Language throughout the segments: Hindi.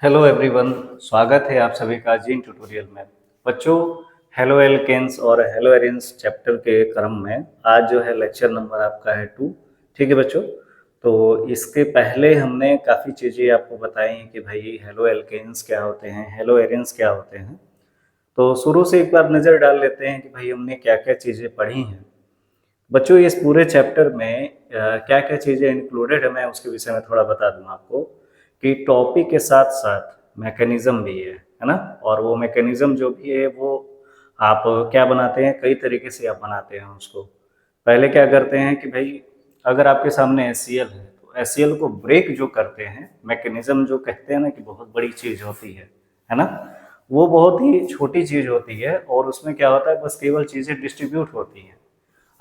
हेलो एवरीवन, स्वागत है आप सभी का जीन ट्यूटोरियल में। बच्चों, हेलो एल्केन्स और हेलो एरिन्स चैप्टर के क्रम में आज जो है लेक्चर नंबर आपका है 2। ठीक है बच्चों, तो इसके पहले हमने काफ़ी चीज़ें आपको बताई हैं कि भाई हेलो एल्केन्स क्या होते हैं, हेलो एरिन्स क्या होते हैं। तो शुरू से एक बार नज़र डाल लेते हैं कि भाई हमने क्या क्या चीज़ें पढ़ी हैं। बच्चों, इस पूरे चैप्टर में क्या क्या चीज़ें इंक्लूडेड है मैं उसके विषय में थोड़ा बता दूं आपको कि टॉपिक के साथ साथ मैकेनिज्म भी है ना। और वो मैकेनिज्म जो भी है वो आप क्या बनाते हैं, कई तरीके से आप बनाते हैं उसको। पहले क्या करते हैं कि भाई अगर आपके सामने एससीएल है तो एससीएल को ब्रेक जो करते हैं, मैकेनिज्म जो कहते हैं ना कि बहुत बड़ी चीज़ होती है ना। वो बहुत ही छोटी चीज़ होती है और उसमें क्या होता है, बस केवल चीज़ें डिस्ट्रीब्यूट होती हैं।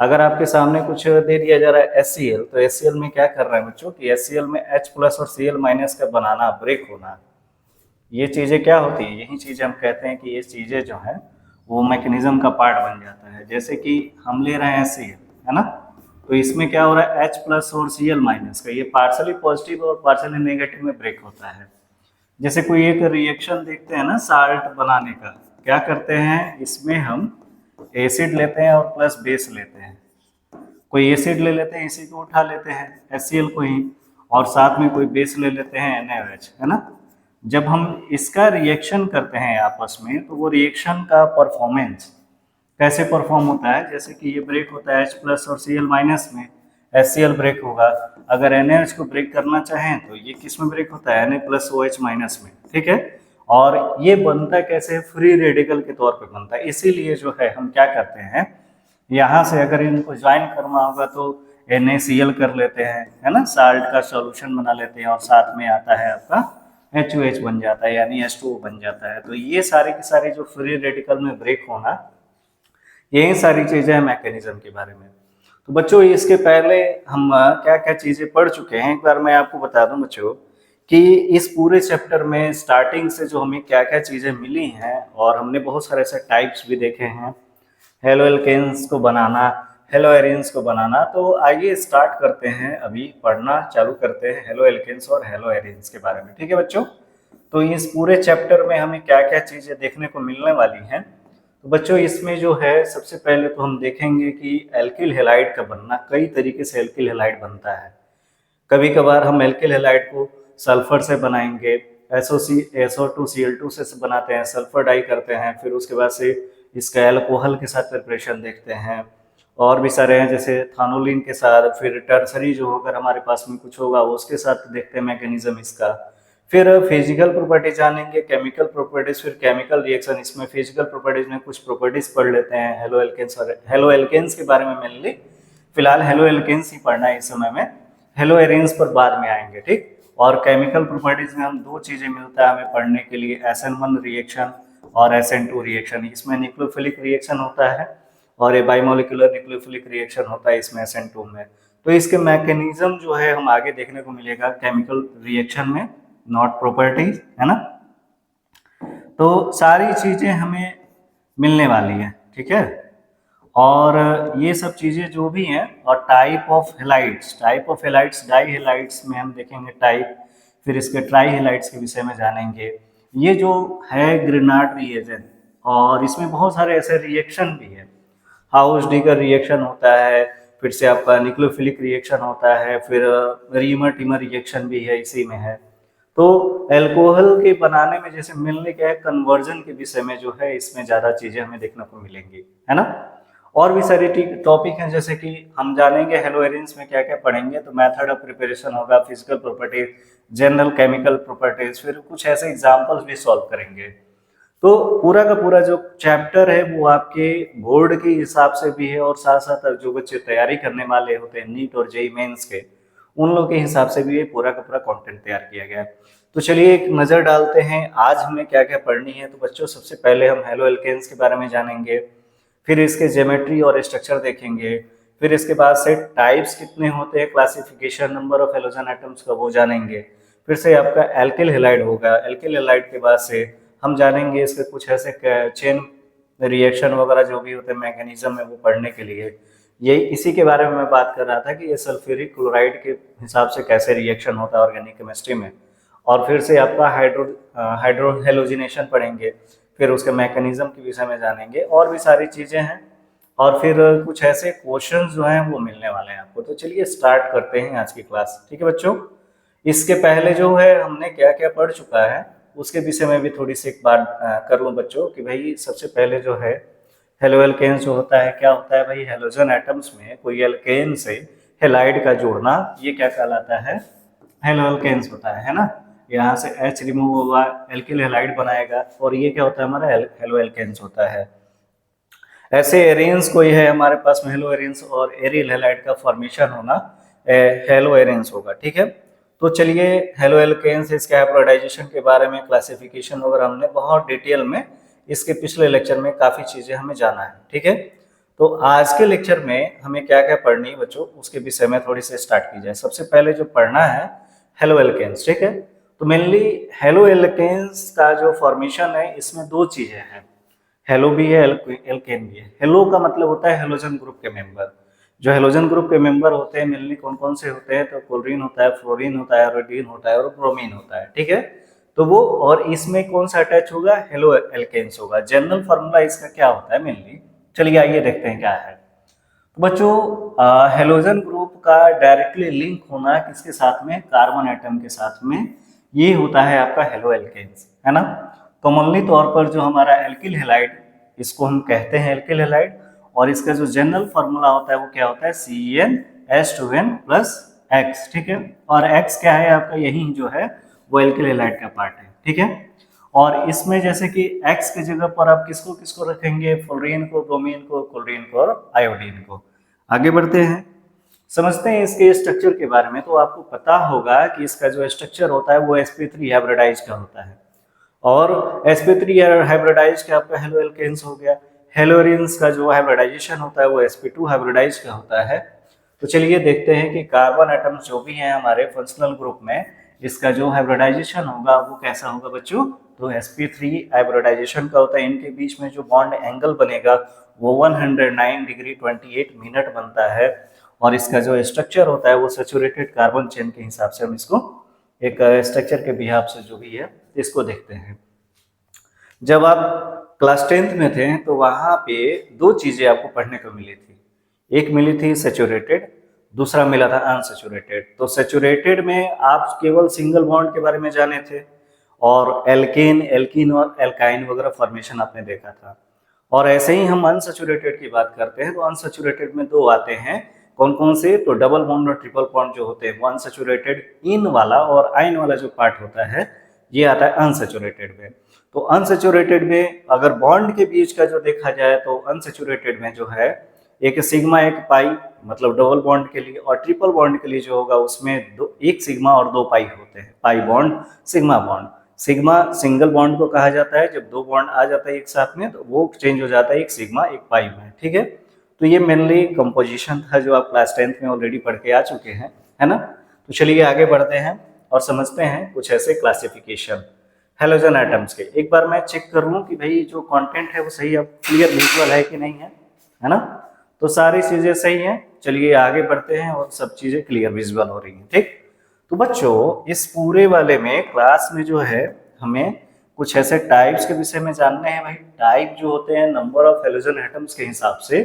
अगर आपके सामने कुछ दे दिया जा रहा है एससीएल, तो एससीएल में क्या कर रहा है बच्चों कि एससीएल में H प्लस और Cl माइनस का बनाना, ब्रेक होना, ये चीज़ें क्या होती है, यही चीज़ें हम कहते हैं कि ये चीज़ें जो हैं वो मैकेनिज्म का पार्ट बन जाता है। जैसे कि हम ले रहे हैं एससीएल, है ना, तो इसमें क्या हो रहा है H प्लस और Cl माइनस का ये पार्शली पॉजिटिव और पार्शली नेगेटिव में ब्रेक होता है। जैसे कोई एक रिएक्शन देखते हैं ना साल्ट बनाने का, क्या करते हैं इसमें हम एसिड लेते हैं और प्लस बेस लेते हैं। कोई एसिड ले लेते हैं, इसी को उठा लेते हैं HCl को ही, और साथ में कोई बेस ले लेते हैं NaOH, है ना। जब हम इसका रिएक्शन करते हैं आपस में तो वो रिएक्शन का परफॉर्मेंस कैसे परफॉर्म होता है, जैसे कि ये ब्रेक होता है H प्लस और Cl माइनस में, HCl ब्रेक होगा। अगर NaOH को ब्रेक करना चाहें तो ये किस में ब्रेक होता है, Na प्लस OH माइनस में, ठीक है। और ये बनता कैसे, फ्री रेडिकल के तौर पे बनता है। इसीलिए जो है हम क्या करते हैं, यहाँ से अगर इनको ज्वाइन करना होगा तो NaCl कर लेते हैं, है ना, साल्ट का सॉल्यूशन बना लेते हैं और साथ में आता है आपका HOH बन जाता है, यानी H2O बन जाता है। तो ये सारी की सारी जो फ्री रेडिकल में ब्रेक होना, यही सारी चीजें हैं मैकेनिज्म के बारे में। तो बच्चों, इसके पहले हम क्या क्या चीजें पढ़ चुके हैं, एक बार मैं आपको बता दूं बच्चों कि इस पूरे चैप्टर में स्टार्टिंग से जो हमें क्या क्या चीजें मिली हैं, और हमने बहुत सारे ऐसे टाइप्स भी देखे हैं हेलो एल्केन्स को बनाना, हेलो एरिन्स को बनाना। तो आइए स्टार्ट करते हैं, अभी पढ़ना चालू करते हैं हेलो एल्केन्स और हेलो एरिन्स के बारे में। ठीक है बच्चों, तो इस पूरे चैप्टर में हमें क्या क्या चीज़ें देखने को मिलने वाली हैं। तो बच्चों, इसमें जो है सबसे पहले तो हम देखेंगे कि एल्किल हैलाइड का बनना, कई तरीके से एल्किल हैलाइड बनता है। कभी कभार हम एल्किल हैलाइड को सल्फर से बनाएंगे, SO2 से बनाते हैं, सल्फर डाई करते हैं, फिर उसके बाद से इसका एल्कोहल के साथ प्रिपरेशन देखते हैं। और भी सारे हैं जैसे थानोलिन के साथ, फिर टर्सरी जो अगर हमारे पास में कुछ होगा उसके साथ देखते हैं मैकेनिज्म इसका। फिर फिजिकल प्रॉपर्टीज जानेंगे, केमिकल प्रॉपर्टीज, फिर केमिकल रिएक्शन। इसमें फिजिकल प्रॉपर्टीज में कुछ प्रॉपर्टीज पढ़ लेते हैं हेलो एल्केन्स और हेलो एल्केन्स के बारे में मेनली। फिलहाल हेलो एल्केन्स ही पढ़ना है इस समय में, हेलो एरिन्स पर बाद में आएंगे, ठीक। और केमिकल प्रॉपर्टीज में हम दो चीजें मिलता है हमें पढ़ने के लिए, SN1 रिएक्शन और SN2 रिएक्शन। इसमें न्यूक्लियोफिलिक रिएक्शन होता है और ये बाइमोलिकुलर न्यूक्लियोफिलिक रिएक्शन होता है इसमें SN2 में। तो इसके मैकेनिज्म जो है हम आगे देखने को मिलेगा केमिकल रिएक्शन में, नॉट प्रॉपर्टीज, है ना। तो सारी चीजें हमें मिलने वाली है, ठीक है। और ये सब चीजें जो भी हैं, और type of halides, dihalides में हम देखेंगे टाइप, फिर इसके ट्राई हेलाइट्स के विषय में जानेंगे। ये जो है ग्रेनाड रिएजेंट, और इसमें बहुत सारे ऐसे रिएक्शन भी है। हाउस डिगर रिएक्शन होता है, फिर से आपका न्यूक्लियोफिलिक रिएक्शन होता है, फिर रीमर टीमर रिएक्शन भी है इसी में है। तो एल्कोहल के बनाने में जैसे मिलने क्या है, कन्वर्जन के विषय में जो है इसमें ज़्यादा चीज़ें हमें देखने को मिलेंगी, है ना। और भी सारे टॉपिक हैं, जैसे कि हम जानेंगे हेलो एरिन्स में क्या क्या पढ़ेंगे। तो मेथड ऑफ प्रिपरेशन होगा, physical properties, general chemical properties, फिर कुछ ऐसे एग्जाम्पल्स भी सॉल्व करेंगे। तो पूरा का पूरा जो चैप्टर है वो आपके बोर्ड के हिसाब से भी है, और साथ साथ जो बच्चे तैयारी करने वाले होते हैं नीट और जेईई मेंस के, उन लोगों के हिसाब से भी ये पूरा का पूरा कंटेंट तैयार किया गया है। तो चलिए एक नज़र डालते हैं आज हमें क्या क्या पढ़नी है। तो बच्चों, सबसे पहले हम हेलो एल्केन्स के बारे में जानेंगे, फिर इसके ज्योमेट्री और स्ट्रक्चर देखेंगे, फिर इसके बाद से टाइप्स कितने होते हैं, classification, number of halogen atoms का वो जानेंगे। फिर से आपका एल्किल हैलाइड होगा, एल्किल हैलाइड के बाद से हम जानेंगे इसके कुछ ऐसे चेन रिएक्शन वगैरह जो भी होते हैं मैकेनिज्म में, वो पढ़ने के लिए यही इसी के बारे में मैं बात कर रहा था कि ये सल्फ्यूरिक क्लोराइड के हिसाब से कैसे रिएक्शन होता है ऑर्गेनिक केमिस्ट्री में। और फिर से आपका हाइड्रो हेलोजिनेशन पढ़ेंगे, फिर उसके मैकेनिज्म के विषय में जानेंगे और भी सारी चीज़ें हैं, और फिर कुछ ऐसे क्वेश्चंस जो हैं वो मिलने वाले हैं आपको। तो चलिए स्टार्ट करते हैं आज की क्लास, ठीक है बच्चों। इसके पहले जो है हमने क्या क्या पढ़ चुका है उसके विषय में भी थोड़ी सी एक बात कर लूँ बच्चों, कि भाई सबसे पहले जो है हेलो एल्केन्स जो होता है, क्या होता है भाई, हेलोजन एटम्स में कोई एल्केन से हेलाइड का जोड़ना, ये क्या कहलाता है, हेलो एल्केन्स होता है ना। यहाँ से H रिमूव होगा, एल्किल हेलाइड बनाएगा, और ये क्या होता है हमारा हेलो एल्केन्स होता है। ऐसे एरेंस कोई है हमारे पास में हेलो एरेंस, और एरिल हेलाइड का फॉर्मेशन होना हेलो एरेंस होगा, ठीक है। तो चलिए हेलो एल्केन्स, इसके हाइब्रिडाइजेशन के बारे में, क्लासिफिकेशन वगैरह हमने बहुत डिटेल में इसके पिछले लेक्चर में काफ़ी चीज़ें हमें जाना है, ठीक है। तो आज के लेक्चर में हमें क्या क्या पढ़नी है बच्चों, उसके विषय में थोड़ी सी स्टार्ट की जाए। सबसे पहले जो पढ़ना है हेलो एल्केन्स, ठीक है। तो मेनली हेलो एल्केन्स का जो फॉर्मेशन है इसमें दो चीज़ें हैं, हेलो भी है, एल्केन भी है। हेलो का मतलब होता है हेलोजन ग्रुप के मेंबर। जो हेलोजन ग्रुप के मेंबर होते हैं मेनली कौन कौन से होते हैं, तो क्लोरीन होता है, फ्लोरीन होता है, आयोडीन होता है और ब्रोमीन होता है, ठीक है। तो वो, और इसमें कौन सा अटैच होगा, हेलो एल्केन्स होगा। जनरल फार्मूला इसका क्या होता है मेनली, चलिए आइए देखते हैं क्या है। तो बच्चों हेलोजन ग्रुप का डायरेक्टली लिंक होना किसके साथ में, कार्बन एटम के साथ में, ये होता है आपका हेलो एल्केन्स, है ना। कॉमनली तौर पर जो हमारा एल्किल हेलाइड, इसको हम कहते हैं एल्किल हेलाइड, और इसका जो जनरल फार्मूला होता है वो क्या होता है, CnH2n प्लस X, ठीक है। और X क्या है आपका, यही जो है वो एल्किल हेलाइड का पार्ट है, ठीक है। और इसमें जैसे कि X की जगह पर आप किसको किसको रखेंगे, फ्लोरीन को, ब्रोमीन को, क्लोरीन को और आयोडीन को। आगे बढ़ते हैं, समझते हैं इसके स्ट्रक्चर के बारे में। तो आपको पता होगा कि इसका जो स्ट्रक्चर होता है वो sp3 हाइब्रिडाइज का होता है, और sp3 हाइब्रिडाइज का आपका हेलो एल्केन्स हो गया। हेलोरिन्स का जो हाइब्रिडाइजेशन होता है वो sp2 हाइब्रिडाइज का होता है। तो चलिए देखते हैं कि कार्बन एटम्स जो भी हैं हमारे फंक्शनल ग्रुप में, इसका जो हाइब्रिडाइजेशन होगा वो कैसा होगा बच्चों, तो sp3 हाइब्रिडाइजेशन का होता है। इनके बीच में जो बॉन्ड एंगल बनेगा वो 109 डिग्री 28 मिनट बनता है, और इसका जो स्ट्रक्चर होता है वो सैचुरेटेड कार्बन चेन के हिसाब से हम इसको एक स्ट्रक्चर के बिहाफ से जो भी है इसको देखते हैं। जब आप क्लास 10th में थे तो वहाँ पे दो चीज़ें आपको पढ़ने को मिली थी, एक मिली थी सैचुरेटेड, दूसरा मिला था अनसैचुरेटेड। तो सैचुरेटेड में आप केवल सिंगल बॉन्ड के बारे में जाने थे, और एल्केन, एल्कीन और एल्काइन वगैरह फॉर्मेशन आपने देखा था। और ऐसे ही हम अनसैचुरेटेड की बात करते हैं तो अनसैचुरेटेड में दो आते हैं, कौन कौन से, तो डबल बॉन्ड और ट्रिपल बॉन्ड जो होते हैं वो अनसैचुरेटेड, इन वाला और आइन वाला जो पार्ट होता है ये आता है अनसैचुरेटेड में। तो अनसैचुरेटेड में अगर बॉन्ड के बीच का जो देखा जाए तो अनसैचुरेटेड में जो है एक सिग्मा एक पाई, मतलब डबल बॉन्ड के लिए, और ट्रिपल बॉन्ड के लिए जो होगा उसमें एक सिग्मा और दो पाई होते हैं, pi bond, sigma bond. Sigma single bond को कहा जाता है, जब दो बॉन्ड आ जाता है एक साथ में तो वो चेंज हो जाता है एक सिग्मा एक पाई में, ठीक है। तो ये मेनली कंपोजिशन था जो आप क्लास 10th में ऑलरेडी पढ़ के आ चुके हैं, है ना। तो चलिए आगे बढ़ते हैं और समझते हैं कुछ ऐसे क्लासिफिकेशन हेलोजन एटम्स के। एक बार मैं चेक कर लूँ कि भाई जो कंटेंट है वो सही, अब क्लियर विजुअल है कि नहीं है ना। तो सारी चीज़ें सही हैं, चलिए आगे बढ़ते हैं और सब चीज़ें क्लियर विजुअल हो रही हैं, ठीक। तो बच्चों इस पूरे वाले में क्लास में जो है हमें कुछ ऐसे टाइप्स के विषय में जानने हैं। भाई टाइप जो होते हैं नंबर ऑफ हेलोजन एटम्स के हिसाब से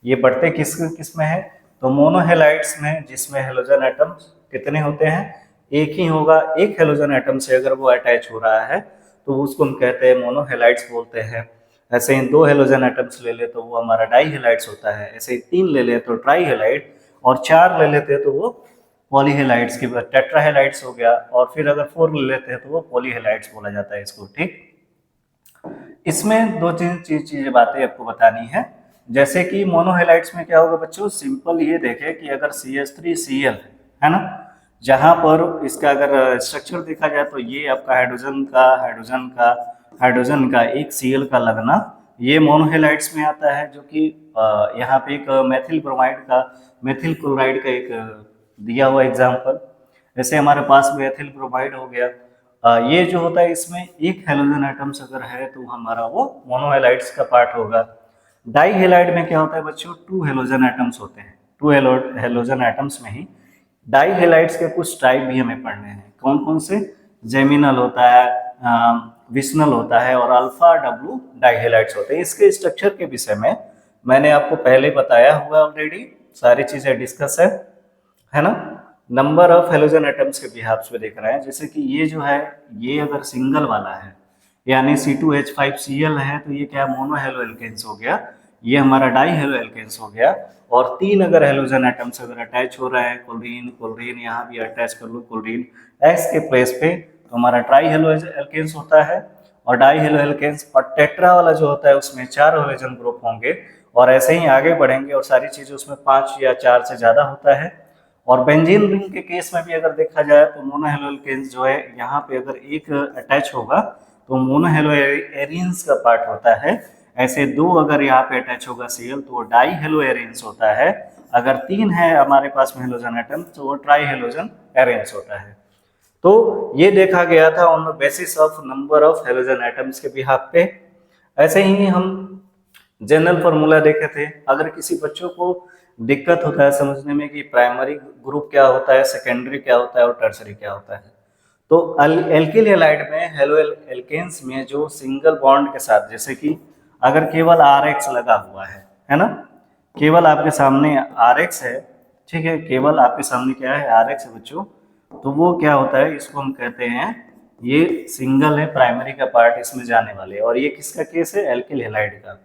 ये बढ़ते किस में है, तो मोनोहेलाइड्स में, जिसमें हेलोजन एटम्स कितने होते हैं, एक ही होगा। एक हेलोजन एटम से अगर वो अटैच हो रहा है तो उसको हम कहते हैं मोनोहेलाइड्स बोलते हैं। ऐसे ही दो हेलोजन एटम्स ले ले तो वो हमारा डाईहेलाइड्स होता है, ऐसे ही तीन ले ले तो ट्राईहेलाइड, और चार ले लेते तो वो पॉलीहेलाइड्स की टेट्राहेलाइड्स हो गया, और फिर अगर फोर ले लेते हैं तो वो पॉलीहेलाइड्स बोला जाता है इसको, ठीक। इसमें दो तीन चीजें बातें आपको बतानी है। जैसे कि मोनोहेलाइड्स में क्या होगा बच्चों, सिंपल ये देखें कि अगर CH3Cl है ना, जहां पर इसका अगर स्ट्रक्चर देखा जाए तो ये आपका हाइड्रोजन का एक Cl का लगना, ये मोनोहेलाइड्स में आता है, जो कि यहाँ पे एक मेथिल क्लोराइड का एक दिया हुआ एग्जाम्पल। जैसे हमारे पास में एथिल ब्रोमाइड हो गया, ये जो होता है इसमें एक हेलोजन एटम्स अगर है तो हमारा वो मोनोहेलाइड्स का पार्ट होगा। डाई हेलाइड में क्या होता है बच्चों, टू हेलोजन एटम्स होते हैं, टू हेलोजन एटम्स में ही डाई हेलाइड्स के कुछ टाइप भी हमें पढ़ने हैं। कौन कौन से, जेमिनल होता है, विशनल होता है और अल्फा डब्लू डाइहेलाइड्स होते हैं। इसके स्ट्रक्चर के विषय में मैंने आपको पहले बताया हुआ ऑलरेडी, सारी चीजें डिस्कस है ना। नंबर ऑफ हेलोजन एटम्स के बिहाफ पे देख रहे हैं, जैसे कि ये जो है ये अगर सिंगल वाला है यानी C2H5Cl है तो ये क्या मोनो हेलो एल्केन्स हो गया, ये हमारा डाई हेलो एल्केन्स हो गया। और 3 अगर हेलोजन एटम्स अगर अटैच हो रहा है, क्लोरीन क्लोरीन यहाँ भी अटैच कर लो क्लोरीन एक्स के प्लेस पे, तो हमारा ट्राई हेलो एल्केन्स होता है और डाई हेलो एल्केन्स। और टेट्रा वाला जो होता है उसमें 4 हेलोजन ग्रुप होंगे और ऐसे ही आगे बढ़ेंगे और सारी चीजें उसमें 5 या 4 से ज्यादा होता है। और बेंजीन रिंग के केस में भी अगर देखा जाए तो मोनो हेलो एल्केन्स जो है यहाँ पे अगर एक अटैच होगा तो मोनो हेलो एरियंस का पार्ट होता है। ऐसे 2 अगर यहाँ पे अटैच होगा Cl तो वो डाई हेलो एरियंस होता है। अगर 3 है हमारे पास में हेलोजन एटम तो वो ट्राई हेलोजन एरियंस होता है। तो ये देखा गया था on the basis of number of halogen atoms के बिहाफ पे। ऐसे ही हम जनरल फॉर्मूला देखे थे। अगर किसी बच्चों को दिक्कत होता है समझने में कि प्राइमरी ग्रुप क्या होता है, सेकेंडरी क्या होता है और टर्सरी क्या होता है, तो एल्किल हैलाइड में हेलो एल्केन्स में जो सिंगल बॉन्ड के साथ, जैसे कि अगर केवल RX लगा हुआ है ना, केवल आपके सामने RX है, ठीक है, केवल आपके सामने क्या है RX है बच्चों, तो वो क्या होता है, इसको हम कहते हैं ये सिंगल है, प्राइमरी का पार्ट इसमें जाने वाले। और ये किसका केस है, एल्किल हैलाइड का,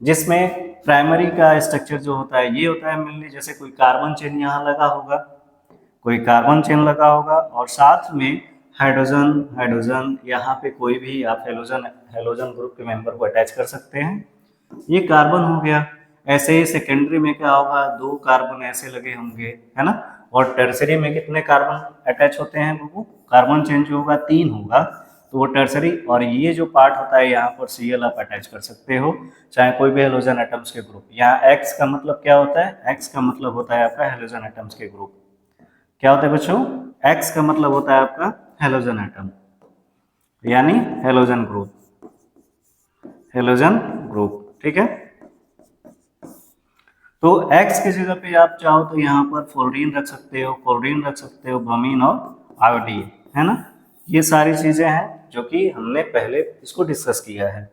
जिसमें प्राइमरी का स्ट्रक्चर जो होता है ये होता है मेनली, जैसे कोई कार्बन चेन यहाँ लगा होगा, कोई कार्बन चेन लगा होगा और साथ में हाइड्रोजन हाइड्रोजन यहाँ पे कोई भी आप हेलोजन हेलोजन ग्रुप के मेंबर को अटैच कर सकते हैं, ये कार्बन हो गया। ऐसे ही सेकेंडरी में क्या होगा, 2 कार्बन ऐसे लगे होंगे, है ना। और टर्सरी में कितने कार्बन अटैच होते हैं, वो कार्बन चेन जो होगा 3 होगा, तो वो टर्सरी। और ये जो पार्ट होता है यहाँ पर Cl आप अटैच कर सकते हो, चाहे कोई भी हेलोजन एटम्स के ग्रुप। यहाँ X का मतलब क्या होता है, X का मतलब होता है आपका हेलोजन एटम्स के ग्रुप। क्या होता है बच्चों, X का मतलब होता है आपका हेलोजन एटम यानी हेलोजन ग्रुप, हेलोजन ग्रुप, ठीक है। तो X की जगह पे आप चाहो तो यहाँ पर फ्लोरीन रख सकते हो, क्लोरीन रख सकते हो, ब्रोमीन और आयोडीन, है ना। ये सारी चीजें हैं जो कि हमने पहले इसको डिस्कस किया है।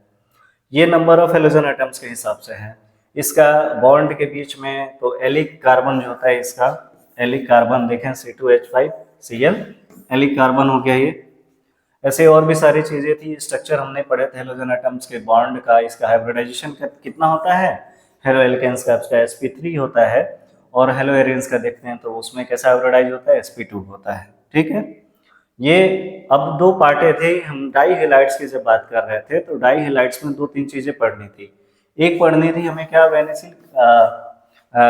ये नंबर ऑफ हेलोजन एटम्स के हिसाब से है। इसका बॉन्ड के बीच में तो एलिक कार्बन जो होता है, इसका एलिक कार्बन देखें C2H5Cl, एलिक कार्बन हो गया ये। ऐसे और भी सारी चीजें थी, स्ट्रक्चर हमने पढ़े थे हेलोजन एटम्स के बॉन्ड का। इसका हाइब्रिडाइजेशन कितना होता है, हेलो एल्केन्स का उसका sp3 होता है और हेलो एरियंस का देखते हैं तो उसमें कैसा हाइब्रिडाइज होता है, sp2 होता है, ठीक है। ये अब 2 पार्टे थे, हम डाई हेलाइड्स की जब बात कर रहे थे तो डाई हेलाइड्स में 2-3 चीजें पढ़नी थी। एक पढ़नी थी हमें क्या,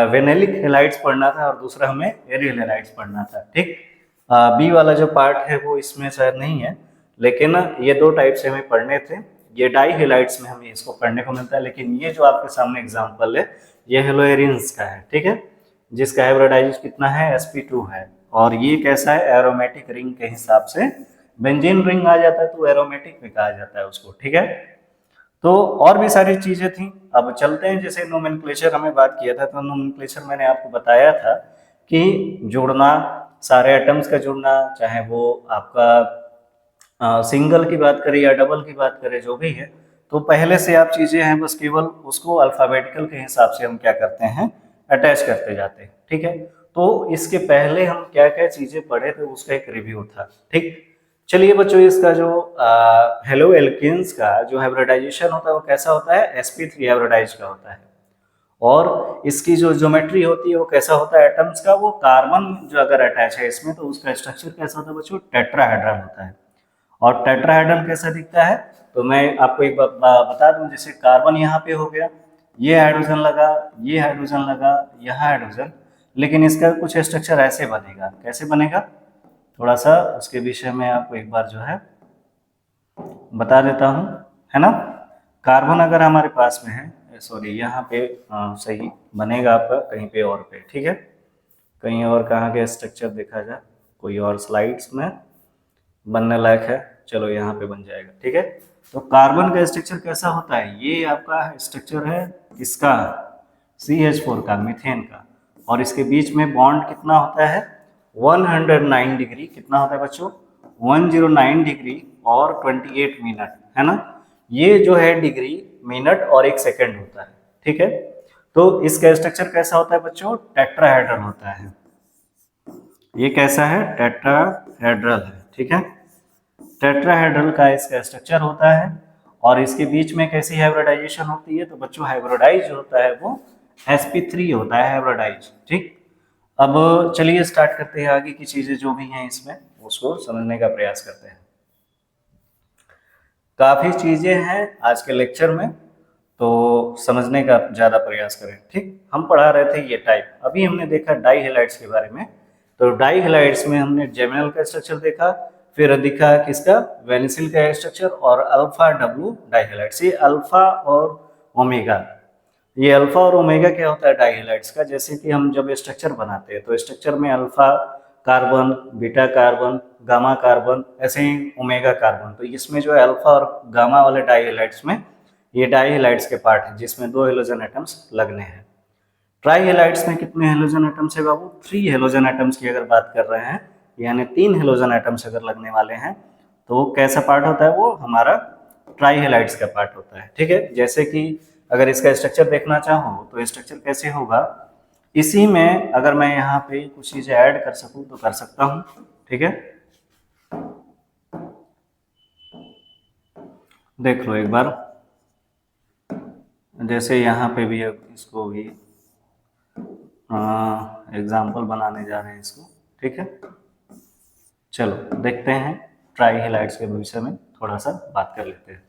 वेनेलिक हेलाइड्स पढ़ना था और दूसरा हमें एरियल हेलाइड्स पढ़ना था, ठीक। बी वाला जो पार्ट है वो इसमें शायद नहीं है, लेकिन ये 2 टाइप से हमें पढ़ने थे। ये डाई हेलाइड्स में हमें इसको पढ़ने को मिलता है, लेकिन ये जो आपके सामने एग्जांपल है ये हेलो एरियंस का है, ठीक है, जिसका हाइब्रिडाइज कितना है, sp2 है। और ये कैसा है, एरोमेटिक रिंग के हिसाब से, बेंजीन रिंग आ जाता है तो एरोमेटिक भी कहा जाता है उसको, ठीक है। तो और भी सारी चीजें थी। अब चलते हैं, जैसे नोमेनक्लेचर हमें बात किया था, तो नोमेनक्लेचर मैंने आपको बताया था कि जुड़ना, सारे एटम्स का जुड़ना, चाहे वो आपका सिंगल की बात करें या डबल की बात करें, जो भी है, तो पहले से आप चीजें हैं बस केवल उसको अल्फाबेटिकल के हिसाब से हम क्या करते हैं, अटैच करते जाते हैं, ठीक है। तो इसके पहले हम क्या क्या चीजें पढ़े थे उसका एक रिव्यू था, ठीक। चलिए बच्चों, इसका जो हेलो एल्केन्स का जो हाइब्रिडाइजेशन होता है वो कैसा होता है, sp3 हाइब्रिडाइज का होता है। और इसकी जो ज्योमेट्री होती है वो कैसा होता है एटम्स का, वो कार्बन जो अगर अटैच है इसमें तो उसका स्ट्रक्चर कैसा होता है बच्चों, टेट्राहेड्रल होता है। और टेट्राहेड्रल कैसा दिखता है, तो मैं आपको एक बता दूं, जैसे कार्बन यहाँ पे हो गया, ये हाइड्रोजन लगा, ये हाइड्रोजन लगा, यहाँ हाइड्रोजन, लेकिन इसका कुछ स्ट्रक्चर ऐसे बनेगा, कैसे बनेगा, थोड़ा सा उसके विषय में आपको एक बार जो है बता देता हूँ, है ना। कार्बन अगर हमारे पास में है, सॉरी यहाँ पे सही बनेगा आपका कहीं पे और पे, ठीक है, कहीं और कहाँ के स्ट्रक्चर देखा जाए, कोई और स्लाइड्स में बनने लायक है, चलो यहाँ पे बन जाएगा, ठीक है। तो कार्बन का स्ट्रक्चर कैसा होता है, ये आपका स्ट्रक्चर है इसका CH4 का, मीथेन का, और इसके बीच में बॉन्ड कितना होता है, 109 डिग्री, कितना होता है बच्चों, 109 डिग्री और 28 मिनट, है ना। ये जो है डिग्री, मिनट और 1 सेकंड होता है, ठीक है। तो इसका स्ट्रक्चर कैसा होता है बच्चों, टेट्राहेड्रल होता है। ये कैसा है, टेट्राहेड्रल है, ठीक है। टेट्राहेड्रल का इसका स्ट्रक्चर होता है और इसके बीच में कैसी हाइब्रिडाइजेशन होती है, तो बच्चों हाइब्रिडाइज होता है वो sp3 होता है हाइब्रिडाइज, ठीक। अब चलिए स्टार्ट करते हैं आगे की चीजें जो भी हैं इसमें, उसको समझने का प्रयास करते हैं। काफी चीजें हैं आज के लेक्चर में, तो समझने का ज्यादा प्रयास करें, ठीक। हम पढ़ा रहे थे ये टाइप, अभी हमने देखा डाई हैलाइड्स के बारे में। तो डाई हैलाइड्स में हमने जेमिनल का स्ट्रक्चर देखा, फिर दिखा किसका, वेनिसिल का स्ट्रक्चर और अल्फा डब्ल्यू डाई हैलाइड्स। ये अल्फा और ओमेगा, ये अल्फा और ओमेगा क्या होता है डाई हैलाइड्स का, जैसे कि हम जब स्ट्रक्चर बनाते हैं तो स्ट्रक्चर में alpha carbon, beta carbon, gamma carbon, ऐसे ही ओमेगा कार्बन। तो इसमें जो है अल्फा और गामा वाले डाई हैलाइड्स में ये डाई हैलाइड्स के पार्ट है जिसमें 2 हेलोजन एटम्स लगने हैं। ट्राई हैलाइड्स में कितने हेलोजन एटम्स है बाबू, 3 हेलोजन एटम्स की अगर बात कर रहे हैं, यानी 3 हेलोजन एटम्स अगर लगने वाले हैं तो कैसा पार्ट होता है, वो हमारा ट्राई हैलाइड्स का पार्ट होता है, ठीक है। जैसे कि अगर इसका स्ट्रक्चर देखना चाहो तो स्ट्रक्चर कैसे होगा, इसी में अगर मैं यहाँ पे कुछ चीजें ऐड कर सकूं तो कर सकता हूँ, ठीक है। देख लो एक बार, जैसे यहाँ पे भी इसको भी एग्जाम्पल बनाने जा रहे हैं इसको, ठीक है। चलो देखते हैं ट्राई हैलाइड्स के विषय में थोड़ा सा बात कर लेते हैं।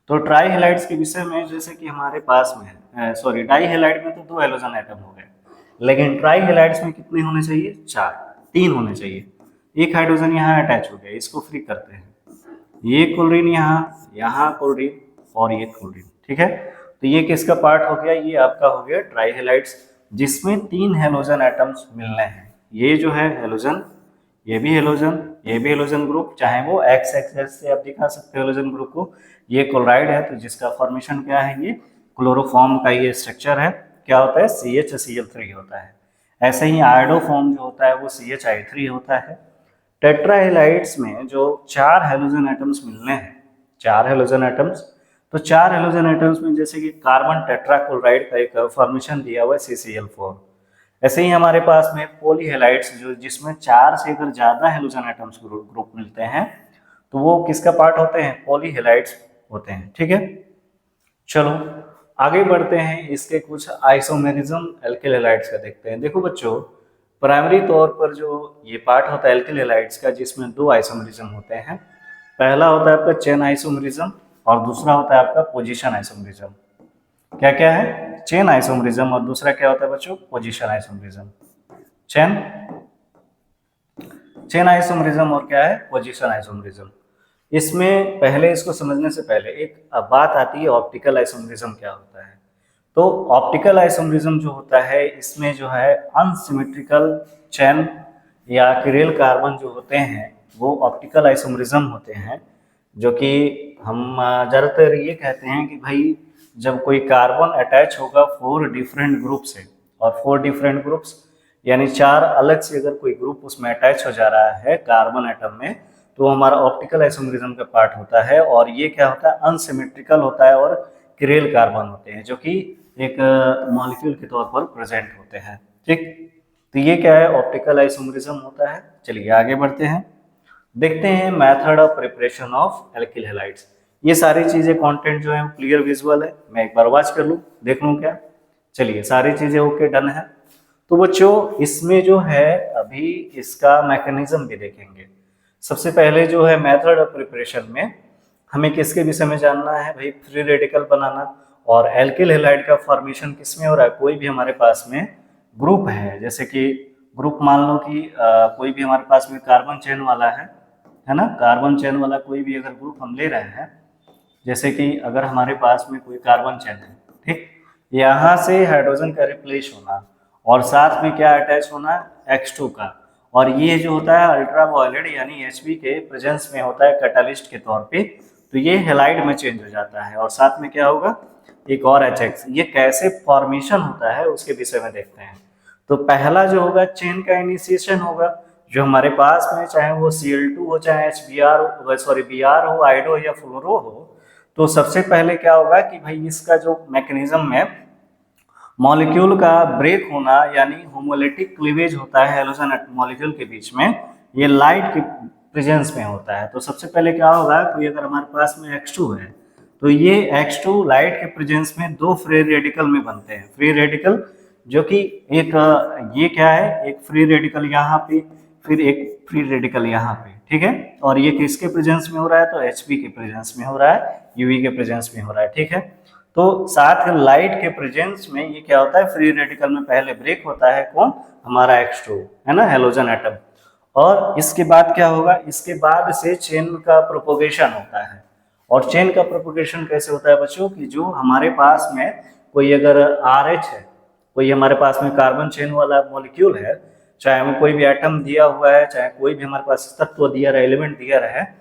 तो ट्राई हैलाइड्स के विषय में जैसे कि हमारे पास में है, सॉरी डाई हैलाइड में तो 2 हेलोजन एटम हो गए, लेकिन ट्राई हैलाइड्स में कितने होने चाहिए, 4, 3 होने चाहिए। एक हाइड्रोजन यहाँ अटैच हो गया, इसको फ्री करते हैं, ये क्लोरीन यहाँ क्लोरीन और ये क्लोरीन, ठीक है। तो ये किसका पार्ट हो गया, ये आपका हो गया ट्राई हैलाइड्स, जिसमें 3 हेलोजन एटम्स मिलने हैं। ये जो है हेलोजन, ये भी हेलोजन, ये भी हेलोजन ग्रुप, चाहे वो एक्स एक्सेस से आप दिखा सकते हो हेलोजन ग्रुप को। ये क्लोराइड है तो जिसका फॉर्मेशन क्या है, ये क्लोरोफॉर्म का ये स्ट्रक्चर है, क्या होता है, CHCl3 होता है। ऐसे ही आयोडोफॉर्म जो होता है वो CHI3 होता है। टेट्राहेलाइड्स में जो 4 हेलोजन एटम्स मिलने हैं, 4 हेलोजन एटम्स, तो 4 हेलोजन एटम्स में जैसे कि कार्बन टेट्राक्लोराइड का एक फॉर्मेशन दिया हुआ है CCl4। ऐसे ही हमारे पास में पॉलीहेलाइड्स जो जिसमें 4 से अगर ज्यादा हेलोजन एटम्स ग्रुप मिलते हैं तो वो किसका पार्ट होते हैं, पॉलीहेलाइड्स होते हैं, ठीक है। चलो आगे बढ़ते हैं, इसके कुछ आइसोमेरिज्म एल्किल हैलाइड्स का देखते हैं। देखो बच्चों, प्राइमरी तौर पर जो ये पार्ट होता है एल्किल हैलाइड्स का, जिसमें 2 आइसोमेरिज्म होते हैं। पहला होता है आपका चेन आइसोमेरिज्म और दूसरा होता है आपका पोजीशन आइसोमेरिज्म। क्या क्या है, चेन आइसोमेरिज्म और दूसरा क्या होता है बच्चों, पोजीशन आइसोमेरिज्म। चेन आइसोमेरिज्म और क्या है, पोजीशन आइसोमेरिज्म। इसमें पहले इसको समझने से पहले एक बात आती है, ऑप्टिकल आइसोमेरिज्म क्या होता है। तो ऑप्टिकल आइसोमेरिज्म जो होता है, इसमें जो है अनसिमेट्रिकल चेन या किरेल कार्बन जो होते हैं वो ऑप्टिकल आइसोमेरिज्म होते हैं, जो कि हम ज़्यादातर ये कहते हैं कि भाई जब कोई कार्बन अटैच होगा 4 डिफरेंट ग्रुप से, और 4 डिफरेंट ग्रुप्स यानी 4 अलग से अगर कोई ग्रुप उसमें अटैच हो जा रहा है कार्बन एटम में, तो हमारा ऑप्टिकल आइसोमेरिज्म का पार्ट होता है। और ये क्या होता है, अनसिमेट्रिकल होता है और किरेल कार्बन होते हैं जो कि एक मॉलिक्यूल के तौर पर प्रेजेंट होते हैं, ठीक। तो ये क्या है, ऑप्टिकल आइसोमेरिज्म होता है। चलिए आगे बढ़ते हैं, देखते हैं method of preparation of alkyl halides. ये सारी चीजें कंटेंट जो है क्लियर विजुअल है, मैं एक बार वॉच कर लूँ, देख लूँ क्या। चलिए सारी चीजें ओके, डन है। तो बच्चों इसमें जो है अभी इसका मैकेनिज्म भी देखेंगे। सबसे पहले जो है मेथड ऑफ प्रिपरेशन में हमें किसके विषय में जानना है भाई, फ्री रेडिकल बनाना। और एल्किल हैलाइड का फॉर्मेशन किसमें हो रहा है, कोई भी हमारे पास में ग्रुप है, जैसे कि ग्रुप मान लो कि कोई भी हमारे पास में कार्बन चेन वाला है ना, कार्बन चेन वाला कोई भी अगर ग्रुप हम ले रहे हैं, जैसे कि अगर हमारे पास में कोई कार्बन चेन है, ठीक, यहाँ से हाइड्रोजन का रिप्लेस होना और साथ में क्या अटैच होना, X2 का, और ये जो होता है अल्ट्रा वायलेट यानी Hb के प्रेजेंस में होता है कैटालिस्ट के तौर पे, तो ये हैलाइड में चेंज हो जाता है और साथ में क्या होगा, एक और HX। ये कैसे फॉर्मेशन होता है उसके विषय में देखते हैं। तो पहला जो होगा चेन का इनिशिएशन होगा, जो हमारे पास में चाहे वो Cl2 हो, चाहे Br हो, आयोडो हो या फ्लोरो हो, तो सबसे पहले क्या होगा कि भाई इसका जो मैकेनिज्म है मॉलिक्यूल का ब्रेक होना, यानी होमोलिटिक क्लीवेज होता है हेलोजन मॉलिक्यूल के बीच में, ये लाइट के प्रेजेंस में होता है। तो सबसे पहले क्या होगा कि अगर हमारे पास में X2 है तो ये X2 लाइट के प्रेजेंस में दो फ्री रेडिकल में बनते हैं। फ्री रेडिकल जो कि एक ये क्या है, एक फ्री रेडिकल यहाँ पे, फिर एक फ्री रेडिकल यहाँ पे, ठीक है। और ये किसके प्रेजेंस में हो रहा है, तो Hb के प्रेजेंस में हो रहा है, यूवी के प्रेजेंस में हो रहा है, ठीक है। तो साथ में लाइट के प्रेजेंस में ये क्या होता है, फ्री रेडिकल में पहले ब्रेक होता है कौन, हमारा X2 है ना, हेलोजन एटम। और इसके बाद क्या होगा, इसके बाद से चेन का प्रोपोगेशन होता है। और चेन का प्रोपोगेशन कैसे होता है बच्चों, कि जो हमारे पास में कोई अगर RH है, कोई हमारे पास में कार्बन चेन वाला मॉलिक्यूल है, चाहे हमें कोई भी एटम दिया हुआ है, चाहे कोई भी हमारे पास तत्व दिया रहा है, एलिमेंट दिया रहा है,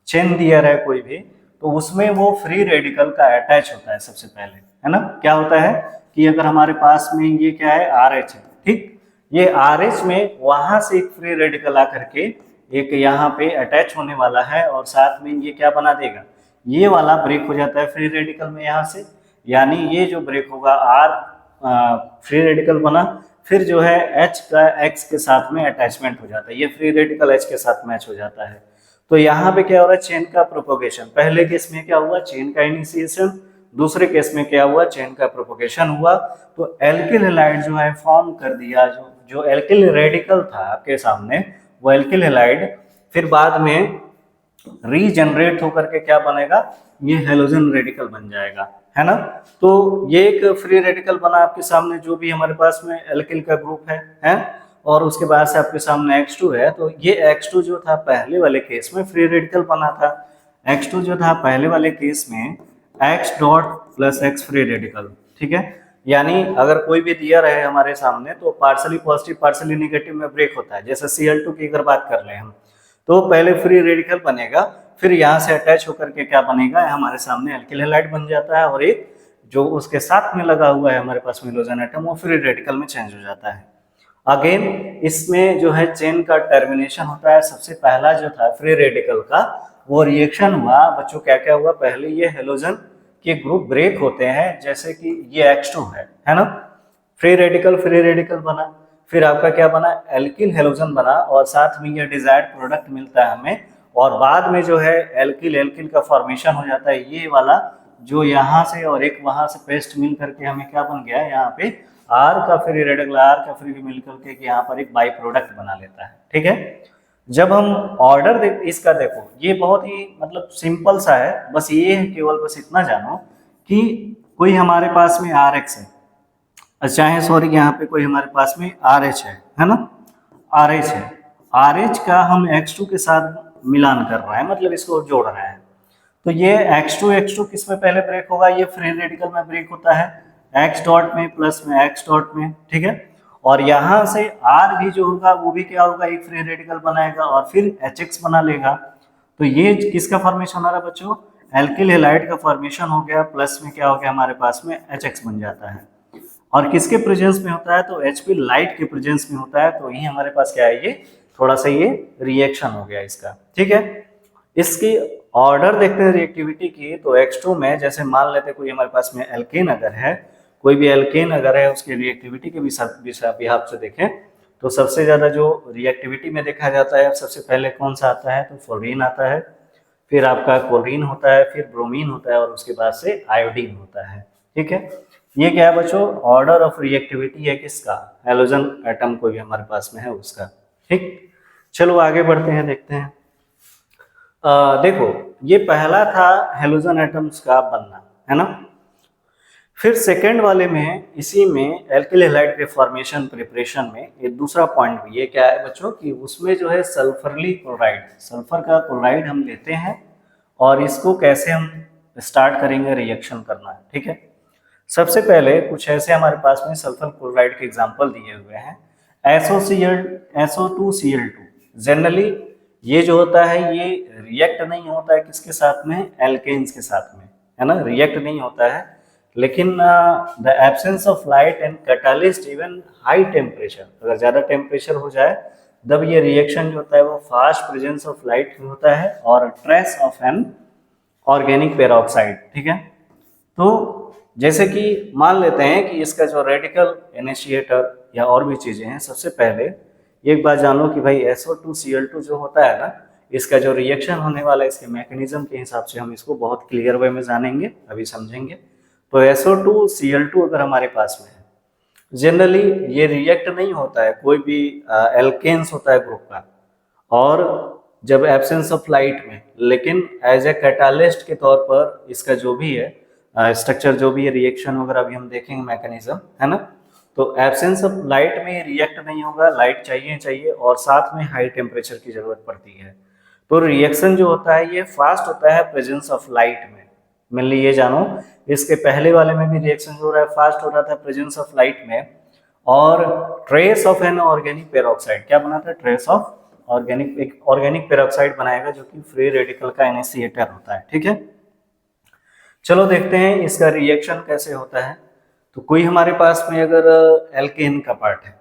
चेन दिया रहा है कोई भी, तो उसमें वो फ्री रेडिकल का अटैच होता है सबसे पहले, है ना। क्या होता है कि अगर हमारे पास में ये क्या है, RH है, ठीक, ये RH में वहां से एक फ्री रेडिकल आकर के एक यहाँ पे अटैच होने वाला है, और साथ में ये क्या बना देगा, ये वाला ब्रेक हो जाता है फ्री रेडिकल में यहाँ से, यानी ये जो ब्रेक होगा फ्री रेडिकल बना, फिर जो है H का X के साथ में अटैचमेंट हो जाता है, ये फ्री रेडिकल H के साथ मैच हो जाता है। तो यहाँ पे क्या हो रहा है, चेन का प्रोपोगेशन। पहले केस में क्या हुआ, चेन का इनिशिएशन, दूसरे केस में क्या हुआ, चेन का प्रोपोगेशन हुआ। तो एल्किल हैलाइड जो है फॉर्म कर दिया, जो एल्किल रेडिकल था आपके सामने, वो एल्किल हैलाइड फिर बाद में रीजनरेट होकर के क्या बनेगा, ये हेलोजन रेडिकल बन जाएगा, है ना। तो ये एक फ्री रेडिकल बना आपके सामने, जो भी हमारे पास में एल्किल का ग्रुप है। और उसके बाद से आपके सामने X2 है, तो ये X2 जो था पहले वाले केस में फ्री रेडिकल बना था। X2 जो था पहले वाले केस में X dot plus X free radical, ठीक है। यानी अगर कोई भी दिया रहे हमारे सामने तो पार्सली पॉजिटिव पार्सली नेगेटिव में ब्रेक होता है। जैसे Cl2 की अगर बात कर ले हम, तो पहले फ्री रेडिकल बनेगा, फिर यहाँ से अटैच होकर के क्या बनेगा, हमारे सामने एल्किल हैलाइड बन जाता है, और एक जो उसके साथ में लगा हुआ है हमारे पास हेलोजन एटम, वो फ्री रेडिकल में चेंज हो जाता है। अगेन इसमें जो है चेन का टर्मिनेशन होता है। सबसे पहला जो था फ्री रेडिकल का वो रिएक्शन हुआ बच्चों, क्या क्या हुआ, पहले ये हेलोजन के ग्रुप ब्रेक होते हैं, जैसे कि ये X2 है ना, फ्री रेडिकल बना, फिर आपका क्या बना, एल्किल हेलोजन बना, और साथ में ये डिजायर्ड प्रोडक्ट मिलता है हमें, और बाद में जो है एल्किल का फॉर्मेशन हो जाता है, ये वाला जो यहाँ से और एक वहां से पेस्ट मिल करके हमें क्या बन गया, यहाँ पे आर का फ्री रेडिकल, आर का फ्री मिल करके यहाँ पर एक बाई प्रोडक्ट बना लेता है, ठीक है। जब हम ऑर्डर इसका देखो, ये बहुत ही मतलब सिंपल सा है, बस ये है, केवल बस इतना जानो कि कोई हमारे पास में RX है, चाहे सॉरी यहाँ पे कोई हमारे पास में RH है ना, RH है, RH का हम X2 के साथ मिलान कर रहा है, मतलब इसको जोड़ रहा है। तो ये X2 किस में पहले ब्रेक होगा, ये फ्री रेडिकल में ब्रेक होता है, X डॉट में प्लस में X डॉट में, ठीक है। और यहाँ से R भी जो होगा वो भी क्या होगा, एक फ्री रेडिकल बनाएगा और फिर HX बना लेगा। तो ये किसका फॉर्मेशन हो रहा है बच्चों, एल्किल हैलाइड का फॉर्मेशन हो गया, प्लस में क्या हो गया हमारे पास में HX बन जाता है। और किसके प्रेजेंस में होता है, तो Hp लाइट के प्रेजेंस में होता है। तो यही हमारे पास क्या है, ये थोड़ा सा ये रिएक्शन हो गया इसका, ठीक है। इसकी ऑर्डर देखते हैं रिएक्टिविटी की, तो X2 में जैसे मान लेते कोई हमारे पास में एल्केन अगर है, कोई भी एल्केन अगर है, उसकी रिएक्टिविटी के बिहाफ से देखें तो सबसे ज्यादा जो रिएक्टिविटी में देखा जाता है, सबसे पहले कौन सा आता है, तो फ्लोरीन आता है, फिर आपका क्लोरीन होता है, फिर ब्रोमीन होता है, और उसके बाद से आयोडीन होता है, ठीक है। ये क्या है बच्चों, ऑर्डर ऑफ रिएक्टिविटी है किसका, हेलोजन एटम कोई भी हमारे पास में है उसका, ठीक। चलो आगे बढ़ते हैं, देखते हैं। देखो ये पहला था हेलोजन एटम्स का बनना, है ना। फिर सेकेंड वाले में, इसी में एल्किल हैलाइड के फॉर्मेशन प्रिपरेशन में एक दूसरा पॉइंट भी ये क्या है बच्चों, कि उसमें जो है सल्फरली क्लोराइड, सल्फर का क्लोराइड हम लेते हैं, और इसको कैसे हम स्टार्ट करेंगे रिएक्शन करना, ठीक है। सबसे पहले कुछ ऐसे हमारे पास में सल्फर क्लोराइड के एग्जांपल दिए हुए हैं, SO2Cl2। जनरली ये जो होता है ये रिएक्ट नहीं होता है किसके साथ में, एल्केन्स के साथ में, है ना, रिएक्ट नहीं होता है। लेकिन the absence of light and catalyst even high temperature, अगर ज़्यादा टेम्परेचर हो जाए तब ये रिएक्शन जो होता है वो फास्ट प्रेजेंस ऑफ लाइट में होता है और trace of an organic peroxide. ठीक है, तो जैसे कि मान लेते हैं कि इसका जो रेडिकल इनिशिएटर या और भी चीजें हैं, सबसे पहले एक बात जान लो कि भाई SO2Cl2 जो होता है ना, इसका जो रिएक्शन होने वाला है इसके मैकेनिज्म के हिसाब से हम इसको बहुत क्लियर वे में जानेंगे, अभी समझेंगे। तो SO2Cl2 अगर हमारे पास में है, जनरली ये रिएक्ट नहीं होता है, कोई भी एल्केन्स होता है ग्रुप का, और जब एब्सेंस ऑफ लाइट में, लेकिन एज ए कैटालिस्ट के तौर पर इसका जो भी है स्ट्रक्चर, जो भी है रिएक्शन वगैरह अभी हम देखेंगे मैकेनिज्म, है ना। तो एब्सेंस ऑफ लाइट में रिएक्ट नहीं होगा, लाइट चाहिए और साथ में हाई टेम्परेचर की जरूरत पड़ती है। तो रिएक्शन जो होता है ये फास्ट होता है प्रेजेंस ऑफ लाइट में। मेनली ये जानो, इसके पहले वाले में भी रिएक्शन जो हो रहा है फास्ट हो रहा था प्रेजेंस ऑफ लाइट में, और trace of an organic peroxide क्या बना था, ट्रेस ऑफ ऑर्गेनिक, एक ऑर्गेनिक पेरोक्साइड बनाएगा जो कि फ्री रेडिकल का इनिशिएटर होता है। ठीक है, चलो देखते हैं इसका रिएक्शन कैसे होता है। तो कोई हमारे पास में अगर एल्केन का पार्ट है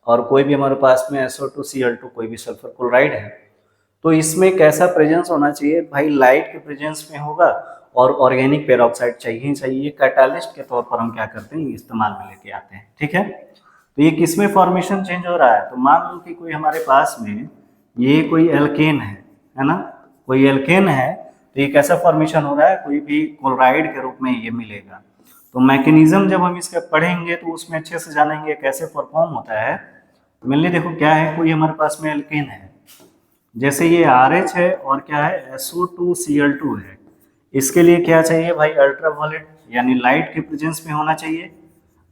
और कोई भी हमारे पास में SO2Cl2 कोई भी सल्फर क्लोराइड है, तो इसमें कैसा प्रेजेंस होना चाहिए भाई, लाइट के प्रेजेंस में होगा और ऑर्गेनिक पेरोक्साइड चाहिए। कैटालिस्ट के तौर पर हम क्या करते हैं, इस्तेमाल में लेके आते हैं। ठीक है, तो ये किसमें फॉर्मेशन चेंज हो रहा है, तो मान लो कि कोई हमारे पास में ये कोई एल्केन है ना, कोई एल्केन है, तो ये कैसा फॉर्मेशन हो रहा है, कोई भी क्लोराइड के रूप में ये मिलेगा। तो मैकेनिज्म जब हम इसका पढ़ेंगे तो उसमें अच्छे से जानेंगे कैसे परफॉर्म होता है। मेनली देखो क्या है, कोई हमारे पास में एल्केन है, जैसे ये RH है और क्या है SO2Cl2 है, इसके लिए क्या चाहिए भाई, अल्ट्रावायलेट यानी लाइट के प्रेजेंस में होना चाहिए।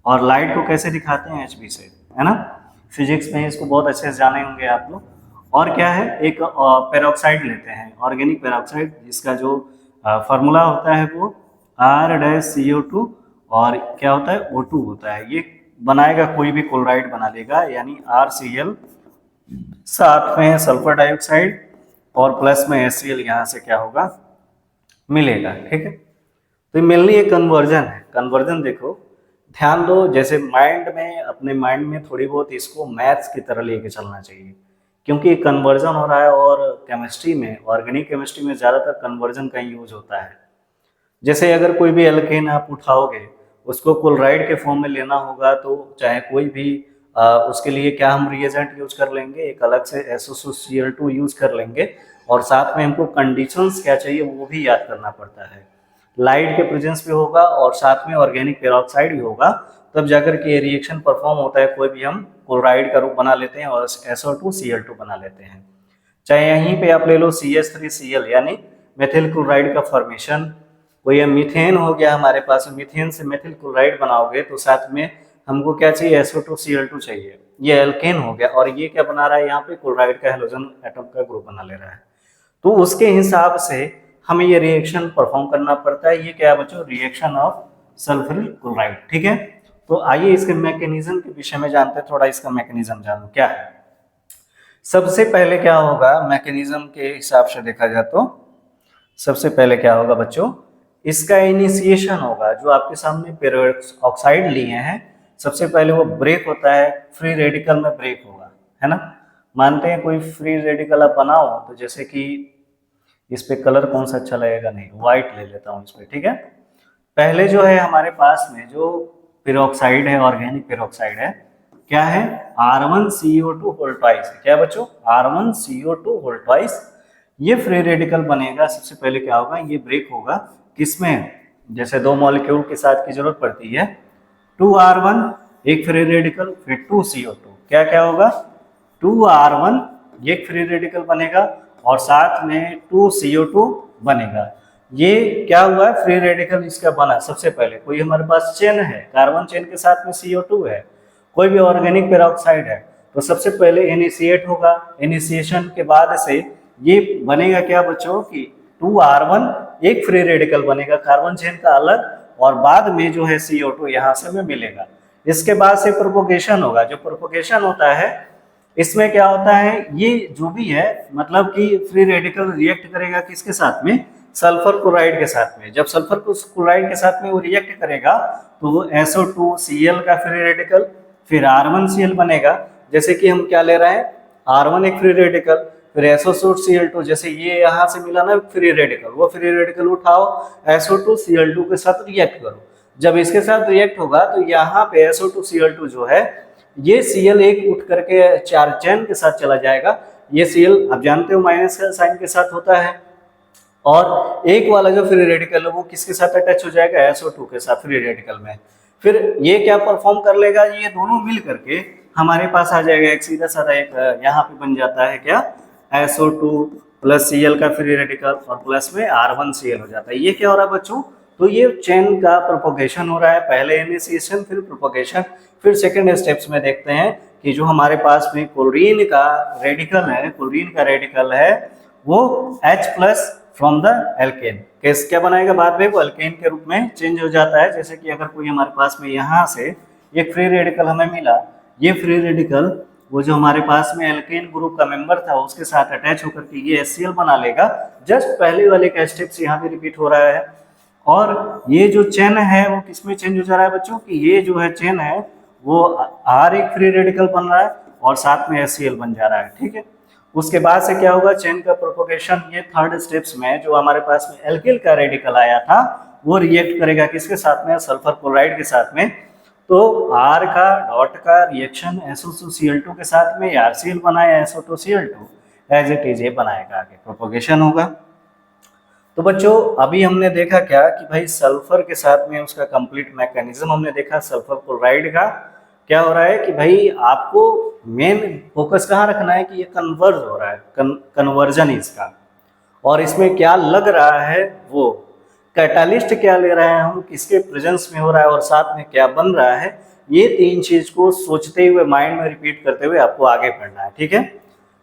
और लाइट को कैसे दिखाते हैं, HB से, है ना, फिजिक्स में इसको बहुत अच्छे से जाने होंगे आप लोग। और क्या है, एक पेरोक्साइड लेते हैं, ऑर्गेनिक पेरोक्साइड, जिसका जो फार्मूला होता है वो R-CO2 और क्या होता है O2 होता है। ये बनाएगा कोई भी क्लोराइड बना लेगा, यानी RCl, साथ में सल्फर डाइऑक्साइड और प्लस में HCl यहाँ से क्या होगा, मिलेगा। ठीक है, तो मेनली ये कन्वर्जन है। कन्वर्जन देखो ध्यान दो, जैसे माइंड में, अपने माइंड में थोड़ी बहुत इसको मैथ्स की तरह लेके चलना चाहिए, क्योंकि कन्वर्जन हो रहा है और केमिस्ट्री में, ऑर्गेनिक केमिस्ट्री में ज़्यादातर कन्वर्जन का यूज होता है। जैसे अगर कोई भी एल्केन आप उठाओगे, उसको क्लोराइड के फॉर्म में लेना होगा, तो चाहे कोई भी उसके लिए क्या हम रिएजेंट यूज कर लेंगे, एक अलग से SO2Cl2 यूज कर लेंगे, और साथ में हमको कंडीशंस क्या चाहिए वो भी याद करना पड़ता है। लाइट के प्रेजेंस भी होगा और साथ में ऑर्गेनिक पेरोक्साइड भी होगा, तब जाकर के ये रिएक्शन परफॉर्म होता है। कोई भी हम क्लोराइड का रूप बना लेते हैं और SO2Cl2 बना लेते हैं। चाहे यहीं पे आप ले लो CH3Cl यानी मेथिल क्लोराइड का फॉर्मेशन, कोई मीथेन हो गया हमारे पास, मीथेन से मेथिल क्लोराइड बनाओगे तो साथ में हमको क्या चाहिए, SO2Cl2 चाहिए। ये एल्केन हो गया और ये क्या बना रहा है, यहाँ पे क्लोराइड का हेलोजन एटम का ग्रुप बना ले रहा है। तो उसके हिसाब से हमें ये रिएक्शन परफॉर्म करना पड़ता है। ये क्या है बच्चों, रिएक्शन ऑफ सल्फ्यूरिल क्लोराइड। ठीक है, तो आइए इसके मैकेनिज्म के विषय में जानते हैं, थोड़ा इसका मैकेनिज्म जानो क्या है। सबसे पहले क्या होगा, मैकेनिज्म के हिसाब से देखा जाए तो सबसे पहले क्या होगा बच्चों, इसका इनिशिएशन होगा। जो आपके सामने पेरोक्साइड लिए हैं, सबसे पहले वो ब्रेक होता है, फ्री रेडिकल में ब्रेक होगा, है ना। मानते हैं कोई फ्री रेडिकल आप बनाओ, तो जैसे कि इस पे कलर कौन सा अच्छा लगेगा, नहीं व्हाइट ले लेता हूँ इस पे। ठीक है, पहले जो है हमारे पास में जो पेरोक्साइड है, ऑर्गेनिक पेरोक्साइड है, क्या है, R1CO2 होल ट्वाइस। क्या बच्चों, R1CO2 होल ट्वाइस। ये फ्री रेडिकल बनेगा, सबसे पहले क्या होगा, ये ब्रेक होगा किसमें, जैसे दो मॉलिक्यूल के साथ की जरूरत पड़ती है, 2R1 एक फ्री रेडिकल, फिर 2CO2, क्या क्या होगा, 2R1 एक फ्री रेडिकल बनेगा और साथ में 2CO2 बनेगा। ये क्या हुआ है, फ्री रेडिकल इसका बना। सबसे पहले कोई हमारे पास चेन है, कार्बन चेन के साथ में CO2 है, कोई भी ऑर्गेनिक पेरोक्साइड है, तो सबसे पहले इनिशिएट होगा। इनिशिएशन के बाद से ये बनेगा क्या बच्चों कि 2R1 एक फ्री रेडिकल बनेगा कार्बन चेन का अलग, और बाद में जो है CO2 यहाँ से हमें मिलेगा। इसके बाद से प्रोपोगेशन होगा। जो प्रोपोगेशन होता है इसमें क्या होता है, ये जो भी है मतलब कि फ्री रेडिकल रिएक्ट करेगा किसके साथ में, सल्फर क्लोराइड के साथ में। जब सल्फर क्लोराइड के साथ में वो रिएक्ट करेगा तो वो SO2Cl का फ्री रेडिकल, फिर R1Cl बनेगा। जैसे कि हम क्या ले रहे हैं, R1 एक फ्री रेडिकल, फिर SO2Cl2, जैसे ये यहाँ से मिला ना फ्री रेडिकल, वो फ्री रेडिकल उठाओ SO2Cl2 के साथ रिएक्ट करो। जब इसके साथ रिएक्ट होगा तो यहाँ पे SO2Cl2 जो है ये Cl एक उठ करके चार चेन के साथ चला जाएगा। ये Cl आप जानते हो माइनस साइन के साथ होता है, और एक वाला जो फ्री रेडिकल है वो किसके साथ अटैच हो जाएगा, SO2 के साथ फ्री रेडिकल में। फिर ये क्या परफॉर्म कर लेगा, ये दोनों मिल करके हमारे पास आ जाएगा एक सीधा साधा एक यहाँ पे बन जाता है क्या, SO2 प्लस Cl का फ्री रेडिकल और प्लस में R1Cl हो जाता है। ये क्या हो रहा है बच्चों, तो ये चेन का प्रोपोगेशन हो रहा है, पहले इनिशिएशन फिर प्रोपोगेशन। फिर सेकेंड स्टेप्स में देखते हैं कि जो हमारे पास में क्लोरीन का रेडिकल है वो H plus from the alkene case क्या बनाएगा, बाद में वो अल्केन के रूप में चेंज हो जाता है। जैसे कि अगर कोई हमारे पास में यहाँ से एक फ्री रेडिकल हमें मिला, ये फ्री रेडिकल वो जो हमारे पास में एल्केन ग्रुप का मेंबर था उसके साथ अटैच होकर के ये HCl बना लेगा। जस्ट पहले वाले का स्टेप्स यहाँ पे रिपीट हो रहा है, और ये जो चेन है वो किसमें चेंज हो जा रहा है बच्चों, कि ये जो है चेन है वो R एक फ्री रेडिकल बन रहा है और साथ में HCl बन जा रहा है, ठीक है। उसके बाद से क्या होगा, चेन का प्रोपोगेशन, ये थर्ड स्टेप्स में जो हमारे पास में एल्किल का रेडिकल आया था वो रिएक्ट करेगा किसके साथ में, सल्फर क्लोराइड के साथ में। तो R का डॉट का रिएक्शन SO2Cl2 के साथ में RCl बनाया SO2Cl2 एज इट इज ये बनाएगा, आगे प्रोपोगेशन होगा। तो बच्चों अभी हमने देखा क्या कि भाई सल्फर के साथ में उसका कंप्लीट मैकेनिज्म हमने देखा। सल्फर क्लोराइड का क्या हो रहा है कि भाई आपको मेन फोकस कहाँ रखना है कि ये कन्वर्ज हो रहा है, कन्वर्जन इसका, और इसमें क्या लग रहा है, वो कैटालिस्ट क्या ले रहे हैं हम, किसके प्रेजेंस में हो रहा है और साथ में क्या बन रहा है, ये तीन चीज को सोचते हुए माइंड में रिपीट करते हुए आपको आगे पढ़ना है, ठीक है।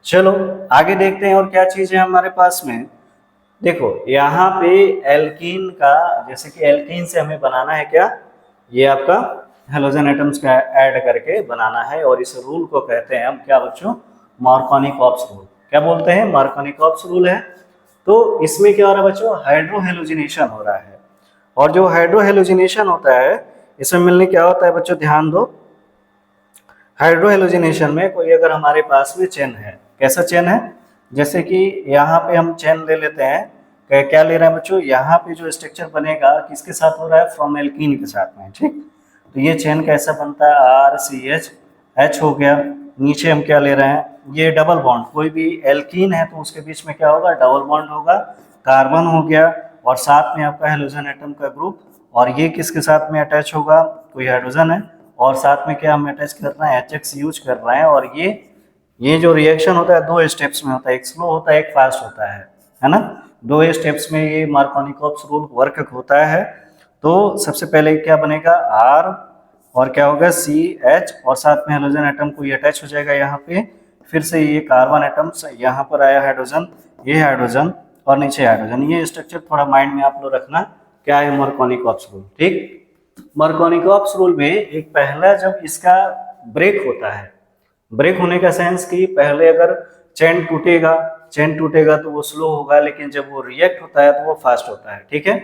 चलो आगे देखते हैं और क्या चीज है हमारे पास में। देखो यहाँ पे एल्कीन का, जैसे कि एल्कीन से हमें बनाना है क्या, ये आपका हेलोजन एटम्स का ऐड करके बनाना है, और इस रूल को कहते हैं हम क्या बच्चों, मार्कोनी-कॉप्स रूल। क्या बोलते हैं, मार्कोनी-कॉप्स रूल है। तो इसमें क्या हो रहा है बच्चों, हाइड्रोहेलोजिनेशन हो रहा है, और जो हाइड्रोहेलोजिनेशन होता है इसमें मिलने क्या होता है बच्चों, ध्यान दो। हाइड्रोहेलोजिनेशन में कोई अगर हमारे पास में चेन है, कैसा चेन है, जैसे कि यहाँ पे हम चेन ले लेते हैं, क्या ले रहे हैं बच्चों, यहाँ पे जो स्ट्रक्चर बनेगा किसके साथ हो रहा है, फ्रॉम एल्कीन के साथ में, ठीक। तो ये चेन कैसा बनता है, RCH, H हो गया, नीचे हम क्या ले रहे हैं, ये डबल बॉन्ड, कोई भी एल्कीन है तो उसके बीच में क्या होगा, डबल बॉन्ड होगा, कार्बन हो गया, और साथ में आपका हेलोजन एटम का ग्रुप, और ये किसके साथ में अटैच होगा, कोई हाइड्रोजन है, और साथ में क्या हम अटैच कर रहे हैं, HX यूज कर रहे हैं। और ये जो रिएक्शन होता है दो स्टेप्स में होता है, एक स्लो होता है एक फास्ट होता है ना, दो स्टेप्स में ये मार्कोनी-कॉप्स रूल वर्क होता है। तो सबसे पहले क्या बनेगा, R और क्या होगा CH, और साथ में हाइड्रोजन एटम को ये अटैच हो जाएगा यहाँ पे, फिर से ये कार्बन एटम्स, यहाँ पर आया हाइड्रोजन, ये हाइड्रोजन और नीचे हाइड्रोजन। ये स्ट्रक्चर थोड़ा माइंड में आप लोग रखना, क्या है मार्कोनी-कॉप्स रूल, ठीक। मार्कोनी-कॉप्स रूल में एक पहला जब इसका ब्रेक होता है, ब्रेक होने का सेंस कि पहले अगर चेन टूटेगा तो वो स्लो होगा, लेकिन जब वो रिएक्ट होता है तो वो फास्ट होता है, ठीक है।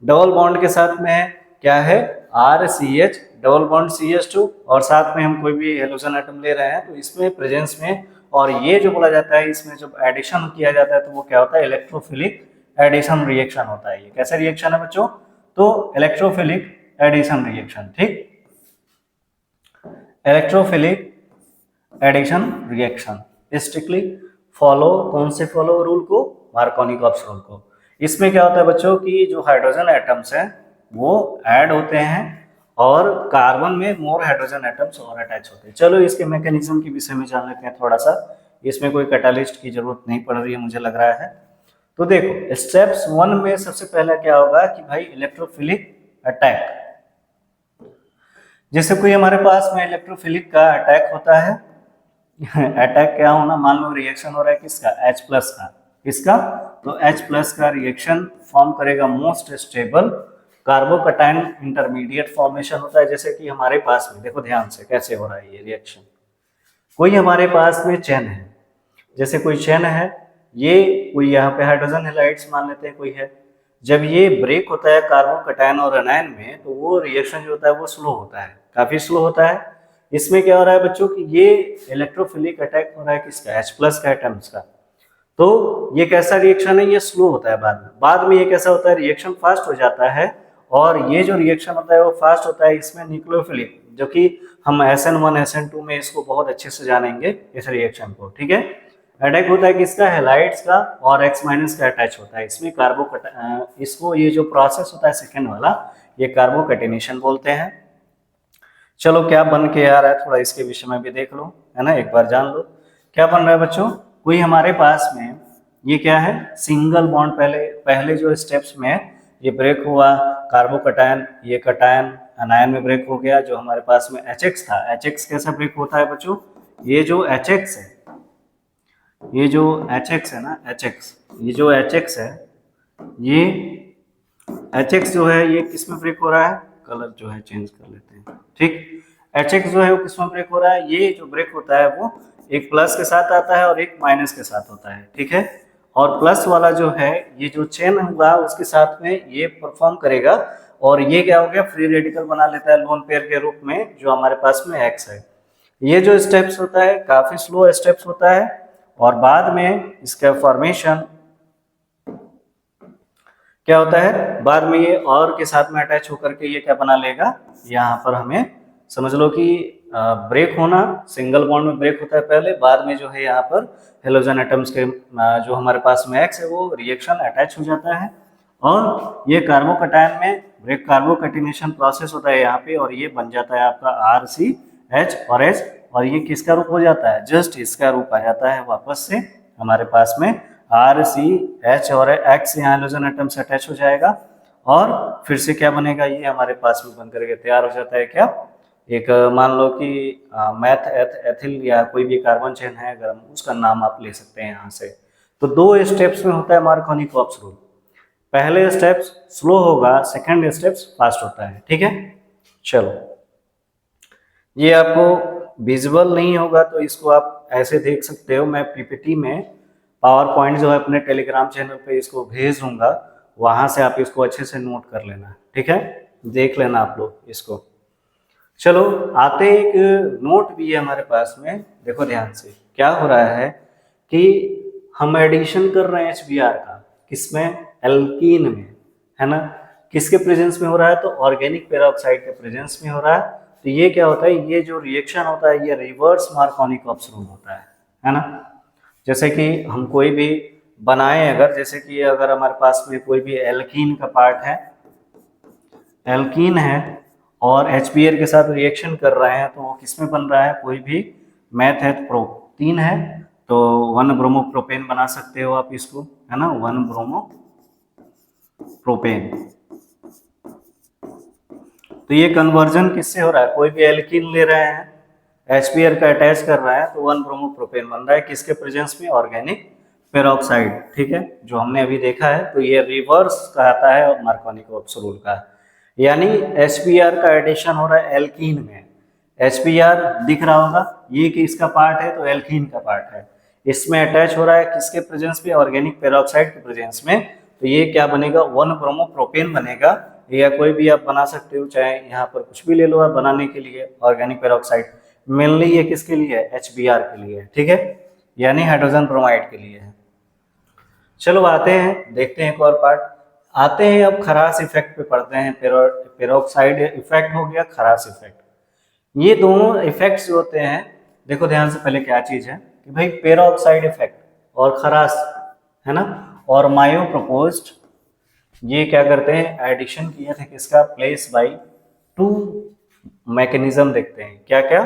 डबल बॉन्ड के साथ में है क्या है, RCH डबल बॉन्ड CH2, और साथ में हम कोई भी हेलोजन एटम ले रहे हैं तो इसमें प्रेजेंस में, और ये जो बोला जाता है इसमें जब एडिशन किया जाता है तो वो क्या होता है, इलेक्ट्रोफिलिक एडिशन रिएक्शन होता है। ये कैसा रिएक्शन है बच्चों, तो इलेक्ट्रोफिलिक एडिशन रिएक्शन, ठीक, electrophilic addition reaction. Strictly follow, कौन से फॉलो रूल को, मार्कोनी-कॉप्स रूल को। इसमें क्या होता है बच्चों कि जो हाइड्रोजन एटम्स हैं वो ऐड होते हैं, और कार्बन में मोर हाइड्रोजन एटम्स और अटैच होते हैं। चलो इसके मैकेनिज्म के विषय में जान लेते हैं थोड़ा सा, इसमें कोई कैटालिस्ट की जरूरत नहीं पड़ रही है मुझे लग रहा है। तो देखो स्टेप्स 1 में सबसे पहला क्या होगा कि भाई इलेक्ट्रोफिलिक अटैक, जैसे कोई हमारे पास में इलेक्ट्रोफिलिक का अटैक होता है, अटैक क्या होना, मान लो रिएक्शन हो रहा है किसका, H प्लस का, किसका, तो H प्लस का रिएक्शन फॉर्म करेगा most stable carbocation intermediate formation होता है। जैसे कि हमारे पास में देखो ध्यान से कैसे हो रहा है ये रिएक्शन, कोई हमारे पास में चेन है, जैसे कोई चेन है, ये कोई यहाँ पे हाइड्रोजन हैलाइड्स मान लेते हैं कोई है, जब ये ब्रेक होता है कार्बोकटायन और एनायन में तो वो रिएक्शन जो होता है वो स्लो होता है, काफी स्लो होता है। इसमें क्या हो रहा है बच्चों कि ये इलेक्ट्रोफिलिक अटैक हो रहा है किसका, H+ का एटम्स का। तो ये कैसा रिएक्शन है, ये स्लो होता है बाद में ये कैसा होता है, रिएक्शन फास्ट हो जाता है। और ये जो रिएक्शन होता है वो फास्ट होता है इसमें न्यूक्लियोफिलिक, जो कि हम SN1 SN2 में इसको बहुत अच्छे से जानेंगे इस रिएक्शन को, ठीक है। अटैक होता है किसका, हैलाइड्स का, और X- का अटैच होता है इसमें इसको ये जो प्रोसेस होता है सेकेंड वाला, ये कार्बोकैटिनेशन बोलते हैं। चलो क्या बन के आ रहा है थोड़ा इसके विषय में भी देख लो, है ना, एक बार जान लो क्या बन रहा है बच्चों। कोई हमारे पास में ये क्या है, सिंगल बॉन्ड, पहले जो स्टेप्स में ये ब्रेक हुआ, कार्बोकटायन, ये कटायन अनायन में ब्रेक हो गया। जो हमारे पास में HX था, HX कैसा ब्रेक होता है बच्चों, ये जो HX है, ये जो HX है ना, HX, ये जो HX है, ये HX जो है ये किस में ब्रेक हो रहा है, कलर जो है चेंज कर लेते हैं, ठीक। HX जो है वो किस में ब्रेक हो रहा है, ये जो ब्रेक होता है वो एक प्लस के साथ आता है और एक माइनस के साथ होता है, ठीक है। और प्लस वाला जो है ये जो चेन हुआ उसके साथ में ये परफॉर्म करेगा, और ये क्या हो गया, फ्री रेडिकल बना लेता है लोन पेयर के रूप में, जो हमारे पास में X है। ये जो स्टेप्स होता है काफी स्लो स्टेप्स होता है, और बाद में इसका फॉर्मेशन क्या होता है, बाद में ये और के साथ में अटैच होकर के ये क्या बना लेगा, यहाँ पर हमें समझ लो कि ब्रेक होना, सिंगल बॉन्ड में ब्रेक होता है पहले, बाद में जो है यहाँ पर हेलोजन एटम्स के जो हमारे पास में X है वो रिएक्शन अटैच हो जाता है, और ये कार्बोकटायन में ब्रेक कार्बोकैटिनेशन प्रोसेस होता है यहाँ पे, और ये बन जाता है आपका RCH और H, और ये किसका रूप हो जाता है, जस्ट इसका रूप आ जाता है वापस से हमारे पास में RCH और X, यहाँ हाइड्रोजन एटम से अटैच हो जाएगा, और फिर से क्या बनेगा, ये हमारे पास में बन करके तैयार हो जाता है क्या, एक मान लो कि मैथ एथिल या कोई भी कार्बन चेन है अगर हम उसका नाम आप ले सकते हैं यहाँ से। तो दो स्टेप्स में होता है मार्कोनी-कॉप्स रूल, पहले स्टेप्स स्लो होगा, सेकंड स्टेप्स फास्ट होता है, ठीक है। चलो ये आपको विजुअल नहीं होगा तो इसको आप ऐसे देख सकते हो, मैं PPT में पावर पॉइंट जो है अपने टेलीग्राम चैनल पे इसको भेज दूंगा, वहां से आप इसको अच्छे से नोट कर लेना, ठीक है, देख लेना आप लोग इसको। चलो आते एक नोट भी है हमारे पास में, देखो ध्यान से क्या हो रहा है कि हम एडिशन कर रहे हैं HBr का, किसमें, एल्कीन में, है ना। किसके प्रेजेंस में हो रहा है, तो ऑर्गेनिक पेरोक्साइड के प्रेजेंस में हो रहा है। तो ये क्या होता है, ये जो रिएक्शन होता है ये रिवर्स मार्कोनी-कॉप्स रूल होता है ना। जैसे कि हम कोई भी बनाए अगर, जैसे कि अगर हमारे पास में कोई भी एल्कीन का पार्ट है, एल्कीन है और HBr के साथ रिएक्शन कर रहे हैं, तो वो किस में बन रहा है, कोई भी मैथ है प्रोटीन है तो 1 ब्रोमो प्रोपेन बना सकते हो आप इसको, है ना, 1 ब्रोमो प्रोपेन। तो ये कन्वर्जन किससे हो रहा है, कोई भी एल्कीन ले रहे हैं, HBr का अटैच कर रहा है तो 1 ब्रोमो प्रोपेन बन रहा है, किसके प्रेजेंस में, ऑर्गेनिक पेरोक्साइड, ठीक है, जो हमने अभी देखा है। तो ये रिवर्स कहता है मार्कोनी-कॉप्स रूल का, यानी HBr का एडिशन हो रहा है एल्कीन में, HBr दिख रहा होगा, ये किसका पार्ट है, तो एल्कीन का पार्ट है, इसमें अटैच हो रहा है किसके प्रेजेंस में, ऑर्गेनिक पेरोक्साइड के प्रेजेंस में। तो ये क्या बनेगा, 1 ब्रोमो प्रोपेन बनेगा, या कोई भी आप बना सकते हो, चाहे यहाँ पर कुछ भी ले लो आप बनाने के लिए, ऑर्गेनिक पेरोक्साइड मेनली ये किसके लिए है, HBr के लिए, ठीक है, यानी हाइड्रोजन ब्रोमाइड के लिए है। चलो आते हैं, देखते हैं एक और पार्ट, आते हैं अब खरास इफेक्ट पे पढ़ते हैं, पेरोक्साइड इफेक्ट हो गया, खरास इफेक्ट। ये दोनों इफेक्ट्स होते हैं, देखो ध्यान से, पहले क्या चीज है कि भाई पेरोक्साइड इफेक्ट और खरास, है ना, और मायो प्रपोज्ड, ये क्या करते हैं, एडिशन किए थे किसका, प्लेस बाय 2 मैकेनिज्म देखते हैं क्या क्या।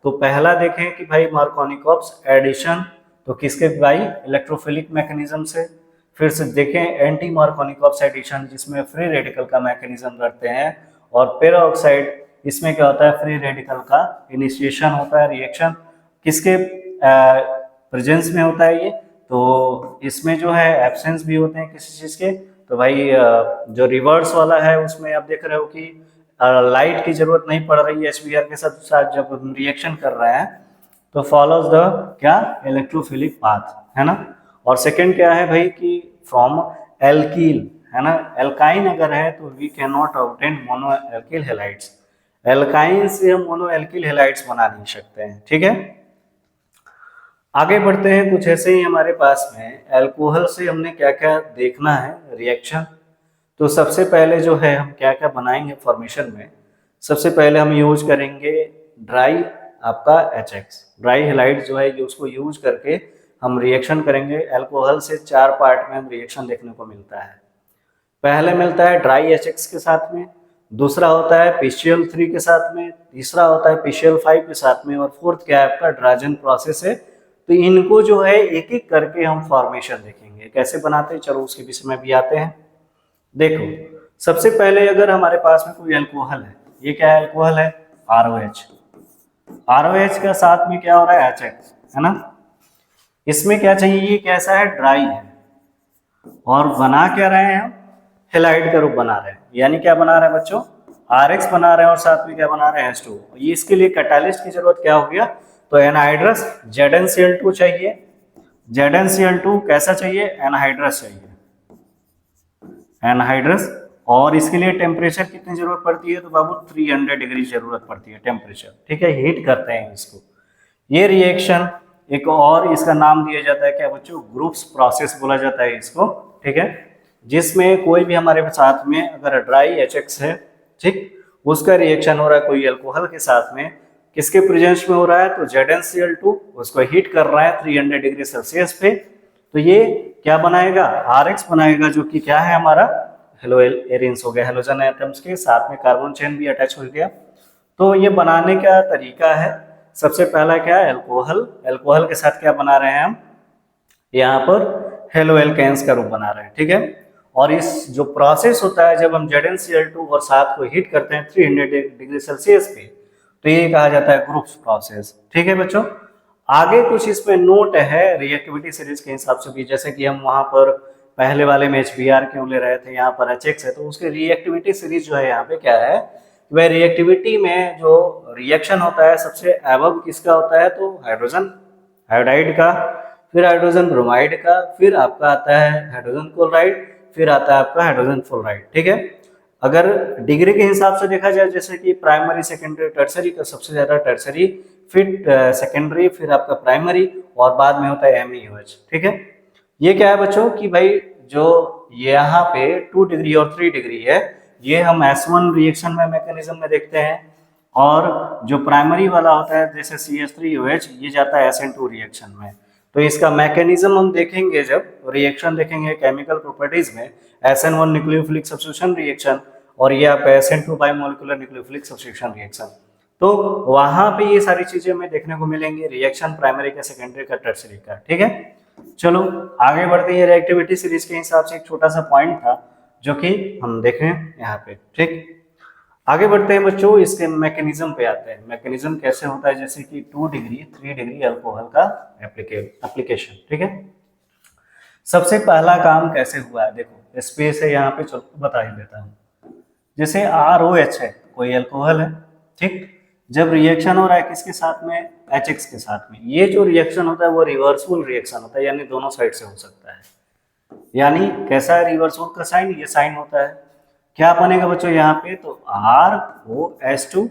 तो पहला देखें कि भाई मार्कोनी-कॉप्स एडिशन, तो किसके बाई, इलेक्ट्रोफिलिक मैकेनिज्म से। फिर से देखें एंटी मार्कोनी-कॉप्स एडिशन, जिसमें फ्री रेडिकल का मैकेनिज्म रखते हैं, और पेरोक्साइड, इसमें क्या होता है, फ्री रेडिकल का इनिशिएशन होता है, रिएक्शन किसके प्रेजेंस में होता है ये, तो इसमें जो है एब्सेंस भी होते हैं किसी चीज के। तो भाई जो रिवर्स वाला है उसमें आप देख रहे हो कि लाइट की जरूरत नहीं पड़ रही है HBr के साथ जब हम रिएक्शन कर रहे हैं, तो फॉलोज द क्या, इलेक्ट्रोफिलिक पाथ, है ना। और सेकंड क्या है भाई कि फ्रॉम एल्कील, है ना, एल्काइन अगर है तो we can not obtain mono alkyl halides, alkyne से हम मोनो एल्किल हैलाइड्स बना नहीं सकते हैं, ठीक है। आगे बढ़ते हैं, कुछ ऐसे ही हमारे पास में अल्कोहल से हमने क्या क्या देखना है रिएक्शन। तो सबसे पहले जो है हम क्या क्या बनाएंगे फॉर्मेशन में, सबसे पहले हम यूज करेंगे ड्राई आपका HX, ड्राई हैलाइड जो है ये उसको यूज करके हम रिएक्शन करेंगे। अल्कोहल से 4 पार्ट में हम रिएक्शन देखने को मिलता है। पहले मिलता है ड्राई HX के साथ में, दूसरा होता है PCl3 के साथ में, तीसरा होता है PCl5 के साथ में, और फोर्थ क्या है आपका ड्राजन प्रोसेस है। तो इनको जो है एक एक करके हम फॉर्मेशन देखेंगे कैसे बनाते हैं, चलो उसके विषय में भी आते हैं। देखो सबसे पहले अगर हमारे पास में कोई अल्कोहल है, ये क्या है अल्कोहल है ROH, ROH का साथ में क्या हो रहा है HX, है ना। इसमें क्या चाहिए, ये कैसा है ड्राई है, और बना क्या रहे हैं हम हैलाइड का रूप बना रहे हैं। यानी क्या बना रहे हैं बच्चों, RX बना रहे हैं और साथ में क्या बना रहे हैं H2। ये इसके लिए कैटालिस्ट की जरूरत क्या हो गया, तो एनहाइड्रस ZnCl2 चाहिए। ZnCl2 कैसा चाहिए, एनहाइड्रस चाहिए, एनहाइड्रस। और इसके लिए टेम्परेचर कितनी जरूरत पड़ती है, तो बाबू 300 डिग्री जरूरत पड़ती है टेम्परेचर, ठीक है। हीट करते हैं इसको। ये रिएक्शन एक और इसका नाम दिया जाता है क्या बच्चों, ग्रुप्स प्रोसेस बोला जाता है इसको, ठीक है। जिसमें कोई भी हमारे साथ में अगर ड्राई HX है, ठीक, उसका रिएक्शन हो रहा है कोई अल्कोहल के साथ में, किसके प्रेजेंस में हो रहा है, तो ZnCl2 उसको हीट कर रहा है 300 डिग्री सेल्सियस पे। तो ये क्या बनाएगा, RX बनाएगा, जो कि क्या है हमारा हेलो एरिन्स हो गया, हेलोजन एटम्स के साथ में कार्बन चेन भी अटैच हो गया। तो ये बनाने का तरीका है, सबसे पहला क्या है अल्कोहल, अल्कोहल के साथ क्या बना रहे हैं हम, यहाँ पर हेलो एल्केन्स का रूप बना रहे हैं, ठीक है। और इस जो प्रोसेस होता है जब हम ZnCl2 और साथ को हीट करते हैं 300 डिग्री सेल्सियस पे, तो ये कहा जाता है ग्रुप्स प्रोसेस, ठीक है बच्चों। आगे कुछ इसमें नोट है रिएक्टिविटी सीरीज के हिसाब से भी, जैसे कि हम वहां पर पहले वाले में HBr क्यों ले रहे थे, यहाँ पर HX है, तो उसकी रिएक्टिविटी सीरीज जो है यहाँ पे क्या है, वह रिएक्टिविटी में जो रिएक्शन होता है सबसे एबव किसका होता है, तो हाइड्रोजन आयोडाइड का, फिर हाइड्रोजन ब्रोमाइड का, फिर आपका आता है हाइड्रोजन क्लोराइड, फिर आता है आपका हाइड्रोजन फ्लोराइड, ठीक है। अगर डिग्री के हिसाब से देखा जाए, जैसे कि प्राइमरी सेकेंडरी टर्सरी का सबसे ज्यादा टर्सरी, फिर सेकेंडरी, फिर आपका प्राइमरी, और बाद में होता है MEOH, ठीक है। ये क्या है बच्चों कि भाई जो यहाँ पे 2 डिग्री और 3 डिग्री है, ये हम S1 रिएक्शन में मैकेनिज्म में देखते हैं, और जो प्राइमरी वाला होता है जैसे CH3OH, ये जाता है SN2 रिएक्शन में। तो इसका मैकेनिज्म हम देखेंगे जब रिएक्शन देखेंगे केमिकल प्रॉपर्टीज में, SN1 न्यूक्लियोफिलिक सब्स्टिट्यूशन रिएक्शन, और ये आपका SN2 बाइमोलिकुलर न्यूक्लियोफिलिक सब्स्टिट्यूशन रिएक्शन। तो वहां पे ये सारी चीजें हमें देखने को मिलेंगी, रिएक्शन प्राइमरी का, सेकेंडरी का, टर्सरी का, ठीक है। चलो आगे बढ़ते हैं, रिएक्टिविटी सीरीज के हिसाब से एक छोटा सा पॉइंट था जो कि हम देख रहे हैं यहाँ पे, ठीक। आगे बढ़ते हैं बच्चों, इसके मैकेनिज्म पे आते हैं, मैकेनिज्म कैसे होता है, जैसे कि 2 डिग्री 3 डिग्री अल्कोहल का एप्लीकेशन, ठीक है। सबसे पहला काम कैसे हुआ है, देखो स्पेस है यहाँ पे, चलो बता ही देता हूँ। जैसे ROH है, कोई अल्कोहल है, ठीक, जब रिएक्शन हो रहा है किसके साथ में, HX के साथ में, ये जो रिएक्शन होता है वो रिवर्सिबल रिएक्शन होता है, यानी दोनों साइड से हो सकता है। यानी कैसा है रिवर्सिबल का साइन, ये साइन होता है, क्या बनेगा बच्चों यहाँ पे, तो ROH2,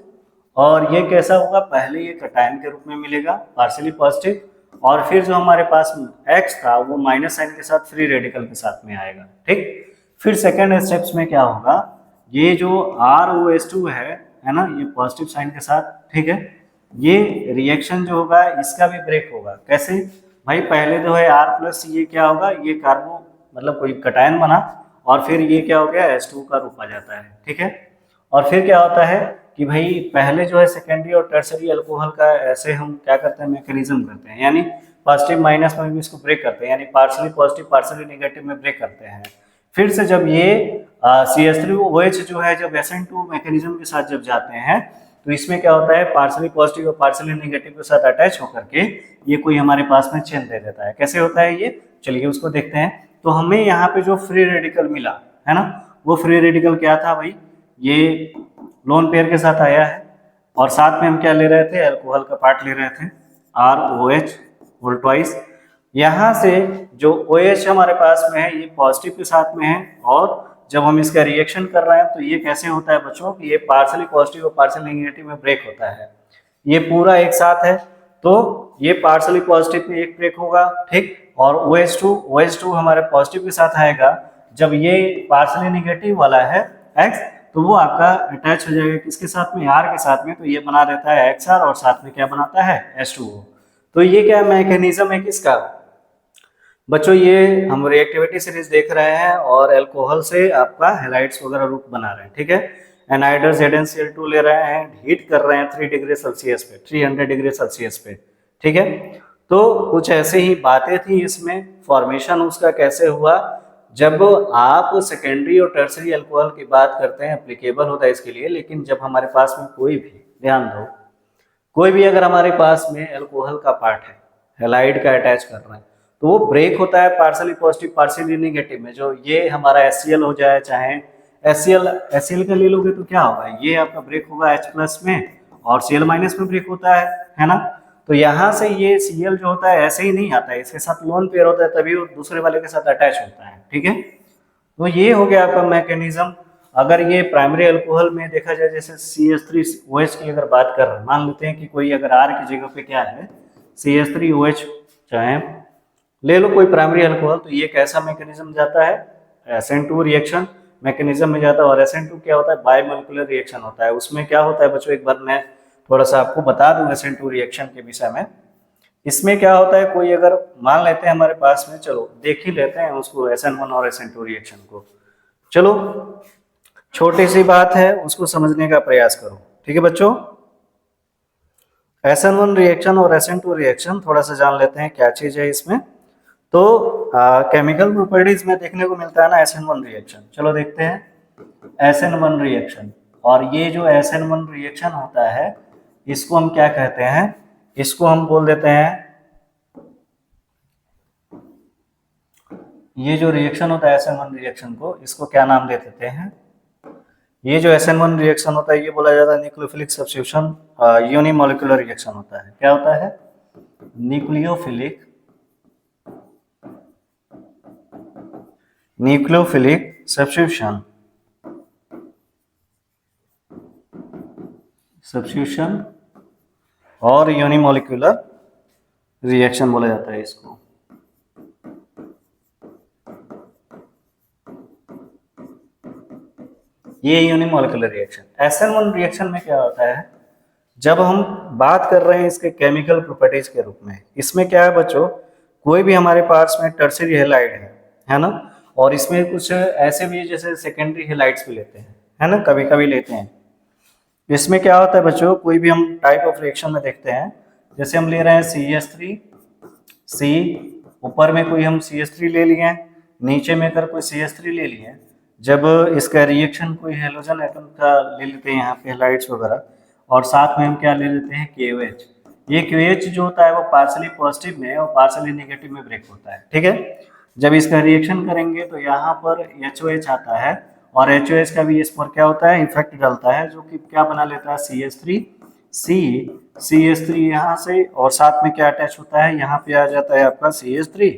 और ये कैसा होगा, पहले ये कटायन के रूप में मिलेगा पार्शियली पॉजिटिव, और फिर जो हमारे पास X था वो माइनस साइन के साथ फ्री रेडिकल के साथ में आएगा, ठीक। फिर सेकेंड स्टेप्स में क्या होगा, ये जो ROH2 है ना, ये पॉजिटिव साइन के साथ, ठीक है, ये रिएक्शन जो होगा इसका भी ब्रेक होगा। कैसे भाई, पहले जो है R+ ये क्या होगा, ये कार्बो मतलब कोई कटायन बना, और फिर ये क्या हो गया H2 का रूप आ जाता है, ठीक है। और फिर क्या होता है कि भाई पहले जो है सेकेंडरी और टर्सरी अल्कोहल का ऐसे हम क्या करते हैं, मैकेनिज्म करते हैं, यानी पॉजिटिव माइनस में भी इसको ब्रेक करते हैं, यानी पार्शियली पॉजिटिव पार्शियली नेगेटिव में ब्रेक करते हैं। फिर से जब ये CH3OH जो है जब SN2 मैकेनिज्म के साथ जब जाते हैं, तो इसमें क्या होता है, पार्शियली पॉजिटिव और पार्शियली नेगेटिव के साथ अटैच होकर के ये कोई हमारे पास में चेन दे देता है। कैसे होता है ये, चलिए उसको देखते हैं। तो हमें यहाँ पे जो फ्री रेडिकल मिला है ना, वो फ्री रेडिकल क्या था भाई, ये लोन पेयर के साथ आया है, और साथ में हम क्या ले रहे थे, अल्कोहल का पार्ट ले रहे थे ROH होल ट्वाइस। यहाँ से जो OH हमारे पास में है ये पॉजिटिव के साथ में है, और जब हम इसका रिएक्शन कर रहे हैं तो ये कैसे होता है बच्चों कि ये पार्शियली पॉजिटिव और पार्शियली नेगेटिव में ब्रेक होता है। ये पूरा एक साथ है तो ये पार्शियली पॉजिटिव में एक ब्रेक होगा, ठीक, और OH2 हमारे पॉजिटिव के साथ आएगा। जब ये पार्शियली नेगेटिव वाला है X, तो वो आपका अटैच हो जाएगा किसके साथ में, R के साथ में, तो ये बना देता है XR और साथ में क्या बनाता है H2O। तो ये क्या मैकेनिज्म है किसका बच्चों, ये हम रिएक्टिविटी सीरीज देख रहे हैं और अल्कोहल से आपका हैलाइड्स वगैरह रूप बना रहे हैं, ठीक है। एनाइडर ZnCl2 ले रहे हैं, हीट कर रहे हैं 3 डिग्री सेल्सियस पे, 300 डिग्री सेल्सियस पे, ठीक है। तो कुछ ऐसे ही बातें थी इसमें, फॉर्मेशन उसका कैसे हुआ। जब आप सेकेंडरी और टर्सरी अल्कोहल की बात करते हैं एप्लीकेबल होता है इसके लिए, लेकिन जब हमारे पास में कोई भी, ध्यान दो, कोई भी अगर हमारे पास में अल्कोहल का पार्ट है, हैलाइड का अटैच कर रहे हैं, तो वो ब्रेक होता है पार्शियली पॉजिटिव पार्शियली नेगेटिव में। जो ये हमारा HCl हो जाए, चाहे HCl का ले लोगे तो क्या होगा, ये आपका ब्रेक होगा H+ में और Cl- में ब्रेक होता है ना। तो यहाँ से ये Cl जो होता है ऐसे ही नहीं आता है, इसके साथ लोन पेयर होता है तभी वो दूसरे वाले के साथ अटैच होता है, ठीक है। तो ये हो गया आपका मैकेनिज्म। अगर ये प्राइमरी अल्कोहल में देखा जाए, जैसे CH3OH की अगर बात कर रहे हैं, मान लेते हैं कि कोई अगर R की जगह पे क्या है CH3OH, चाहे ले लो कोई प्राइमरी अल्कोहल, तो ये कैसा मैकेनिज्म जाता है, SN2 रिएक्शन मैकेनिज्म में जाता है। और SN2 क्या होता है, बायोमोलिकुलर रिएक्शन होता है। उसमें क्या होता है बच्चों, एक बार मैं थोड़ा सा आपको बता दूं SN2 रिएक्शन के विषय में। इसमें क्या होता है, कोई अगर मान लेते हैं हमारे पास में, चलो देख ही लेते हैं उसको SN1 और SN2 रिएक्शन को, चलो छोटी सी बात है उसको समझने का प्रयास करो, ठीक है बच्चों। SN1 रिएक्शन और SN2 रिएक्शन थोड़ा सा जान लेते हैं क्या चीज है इसमें। तो केमिकल प्रॉपर्टीज में देखने को मिलता है ना SN1 रिएक्शन, चलो देखते हैं SN1 रिएक्शन। और ये जो SN1 रिएक्शन होता है इसको हम क्या कहते हैं, इसको हम बोल देते हैं, ये जो रिएक्शन होता है SN1 रिएक्शन को, इसको क्या नाम दे देते हैं, ये जो SN1 रिएक्शन होता है ये बोला जाता है न्यूक्लियोफिलिक सब्स्टिट्यूशन यूनिमोलिकुलर रिएक्शन होता है। क्या होता है, न्यूक्लियोफिलिक सब्स्टिट्यूशन और यूनिमोलिकुलर रिएक्शन बोला जाता है इसको। ये यूनिमोलिकुलर रिएक्शन। SN1 रिएक्शन में क्या होता है, जब हम बात कर रहे हैं इसके केमिकल प्रॉपर्टीज के रूप में, इसमें क्या है बच्चों, कोई भी हमारे पास में टर्सरी हैलाइड है ना, और इसमें कुछ ऐसे भी जैसे सेकेंडरी हैलाइड्स भी लेते हैं, है ना, कभी कभी लेते हैं। इसमें क्या होता है बच्चों, कोई भी हम टाइप ऑफ रिएक्शन में देखते हैं, जैसे हम ले रहे हैं CH3C, ऊपर में कोई हम CH3 ले लिए, नीचे में अगर कोई CH3 ले लिए, जब इसका रिएक्शन कोई हेलोजन एटम का ले लेते हैं यहाँ पे हैलाइड्स वगैरह, और साथ में हम क्या ले लेते हैं KOH। ये KOH जो होता है वो पार्शियली पॉजिटिव में और पार्शियली नेगेटिव में ब्रेक होता है, ठीक है। जब इसका रिएक्शन करेंगे तो यहाँ पर HOH आता है और HOH का भी इस पर क्या होता है, इफेक्ट डालता है, जो कि क्या बना लेता है CH3 यहाँ से, और साथ में क्या अटैच होता है, यहाँ पे आ जाता है आपका CH3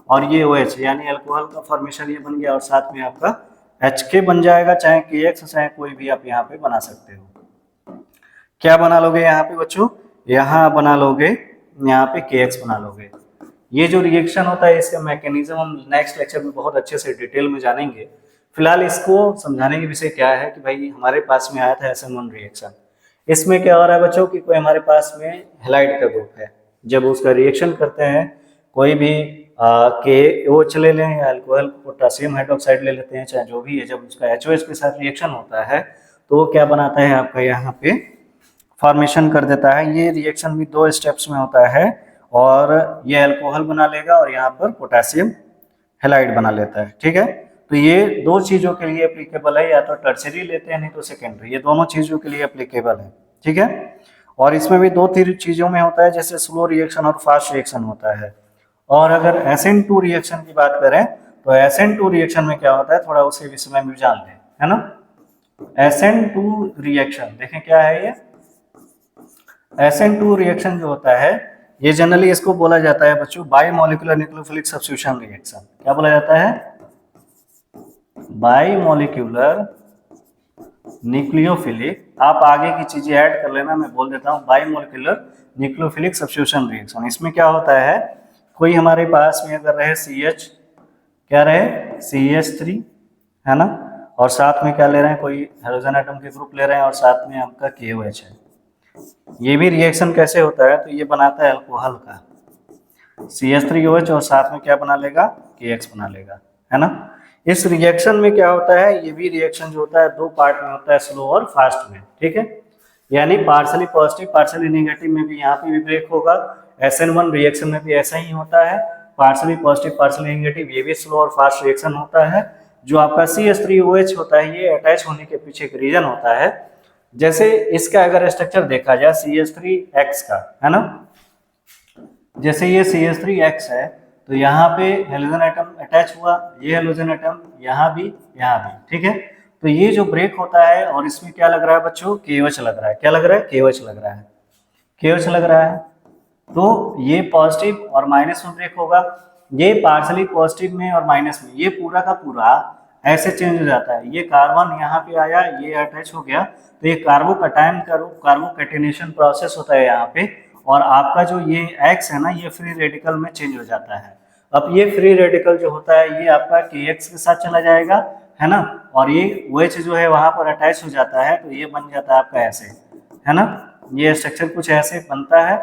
और ये OH, यानी अल्कोहल का फॉर्मेशन ये बन गया, और साथ में आपका HK बन जाएगा, चाहे KX चाहे कोई भी आप यहाँ पे बना सकते हो। क्या बना लोगे यहाँ पे बच्चों, यहाँ बना लोगे, यहाँ पे KX बना लोगे। ये जो रिएक्शन होता है इसका मैकेनिज्म हम नेक्स्ट लेक्चर में बहुत अच्छे से डिटेल में जानेंगे। फिलहाल इसको समझाने के विषय क्या है कि भाई हमारे पास में आया था SN1 रिएक्शन, इसमें क्या हो रहा है बच्चों कि कोई हमारे पास में हैलाइड का ग्रुप है, जब उसका रिएक्शन करते हैं कोई भी KOH ले लें या अल्कोहल पोटेशियम हाइड्रोक्साइड ले लेते हैं, चाहे जो भी है, जब उसका HOH के साथ रिएक्शन होता है तो वो क्या बनाता है आपका यहाँ पे फॉर्मेशन कर देता है। ये रिएक्शन भी 2 स्टेप्स में होता है, और ये अल्कोहल बना लेगा और यहाँ पर पोटेशियम हैलाइड बना लेता है, ठीक है। तो ये 2 चीजों के लिए एप्लीकेबल है, या तो टर्सरी लेते हैं नहीं तो सेकेंडरी, ये दोनों चीजों के लिए एप्लीकेबल है, ठीक है। और इसमें भी 2-3 चीजों में होता है, जैसे स्लो रिएक्शन और फास्ट रिएक्शन होता है। और अगर SN2 रिएक्शन की बात करें तो SN2 रिएक्शन में क्या होता है, थोड़ा उसे विषय में जान लें, है ना। SN2 रिएक्शन देखें क्या है, ये SN2 रिएक्शन जो होता है ये जनरली इसको बोला जाता है बच्चों बायोमोलिकुलर न्यूक्लियोफिलिक सब्स्टिट्यूशन रिएक्शन। क्या बोला जाता है, बाईमोलिक्यूलर न्यूक्लियोफिलिक, आप आगे की चीजें ऐड कर लेना, मैं बोल देता हूँ। बाईमोलिक्यूलर न्यूक्लियोफिलिक सब्स्टिट्यूशन रिएक्शन, इसमें क्या होता है, कोई हमारे पास में अगर रहे CH, क्या रहे CH3, है ना, और साथ में क्या ले रहे हैं, कोई हाइड्रोजन एटम के ग्रुप ले रहे हैं और साथ में आपका KOH है। ये भी रिएक्शन कैसे होता है, तो ये बनाता है अल्कोहल का, CH3OH और साथ में क्या बना लेगा, KX बना लेगा, है ना। इस रिएक्शन में क्या होता है, ये भी रिएक्शन जो होता है दो पार्ट में होता है, स्लो और फास्ट में, ठीक है। यानी पार्शली पॉजिटिव पार्शली नेगेटिव में भी यहाँ पे भी ब्रेक होगा। SN1 रिएक्शन में भी ऐसा ही होता है, पार्शली पॉजिटिव पार्शली नेगेटिव, ये भी स्लो और फास्ट रिएक्शन होता है। जो आपका CH3OH होता है, ये अटैच होने के पीछे एक रीजन होता है। जैसे इसका अगर स्ट्रक्चर देखा जाए CH3X का, है ना, जैसे ये CH3X है, तो यहाँ पे हेलोजन एटम अटैच हुआ, ये हेलोजन एटम यहाँ भी, ठीक है। तो ये जो ब्रेक होता है, और इसमें क्या लग रहा है बच्चों, KOH लग रहा है, क्या लग रहा है, KOH लग रहा है, KOH लग रहा है। तो ये पॉजिटिव और माइनस में ब्रेक होगा, ये पार्शली पॉजिटिव में और माइनस में, ये पूरा का पूरा ऐसे चेंज हो जाता है। ये कार्बन यहाँ पे आया, ये अटैच हो गया, तो ये कार्बोकैटायन कार्बोकैटिनेशन प्रोसेस होता है यहाँ पे, और आपका जो ये X है ना, ये फ्री रेडिकल में चेंज हो जाता है। अब ये फ्री रेडिकल जो होता है, ये आपका KX के साथ चला जाएगा, है ना, और ये OH जो है वहां पर अटैच हो जाता है, तो ये बन जाता है आपका ऐसे, है ना। ये स्ट्रक्चर कुछ ऐसे बनता है,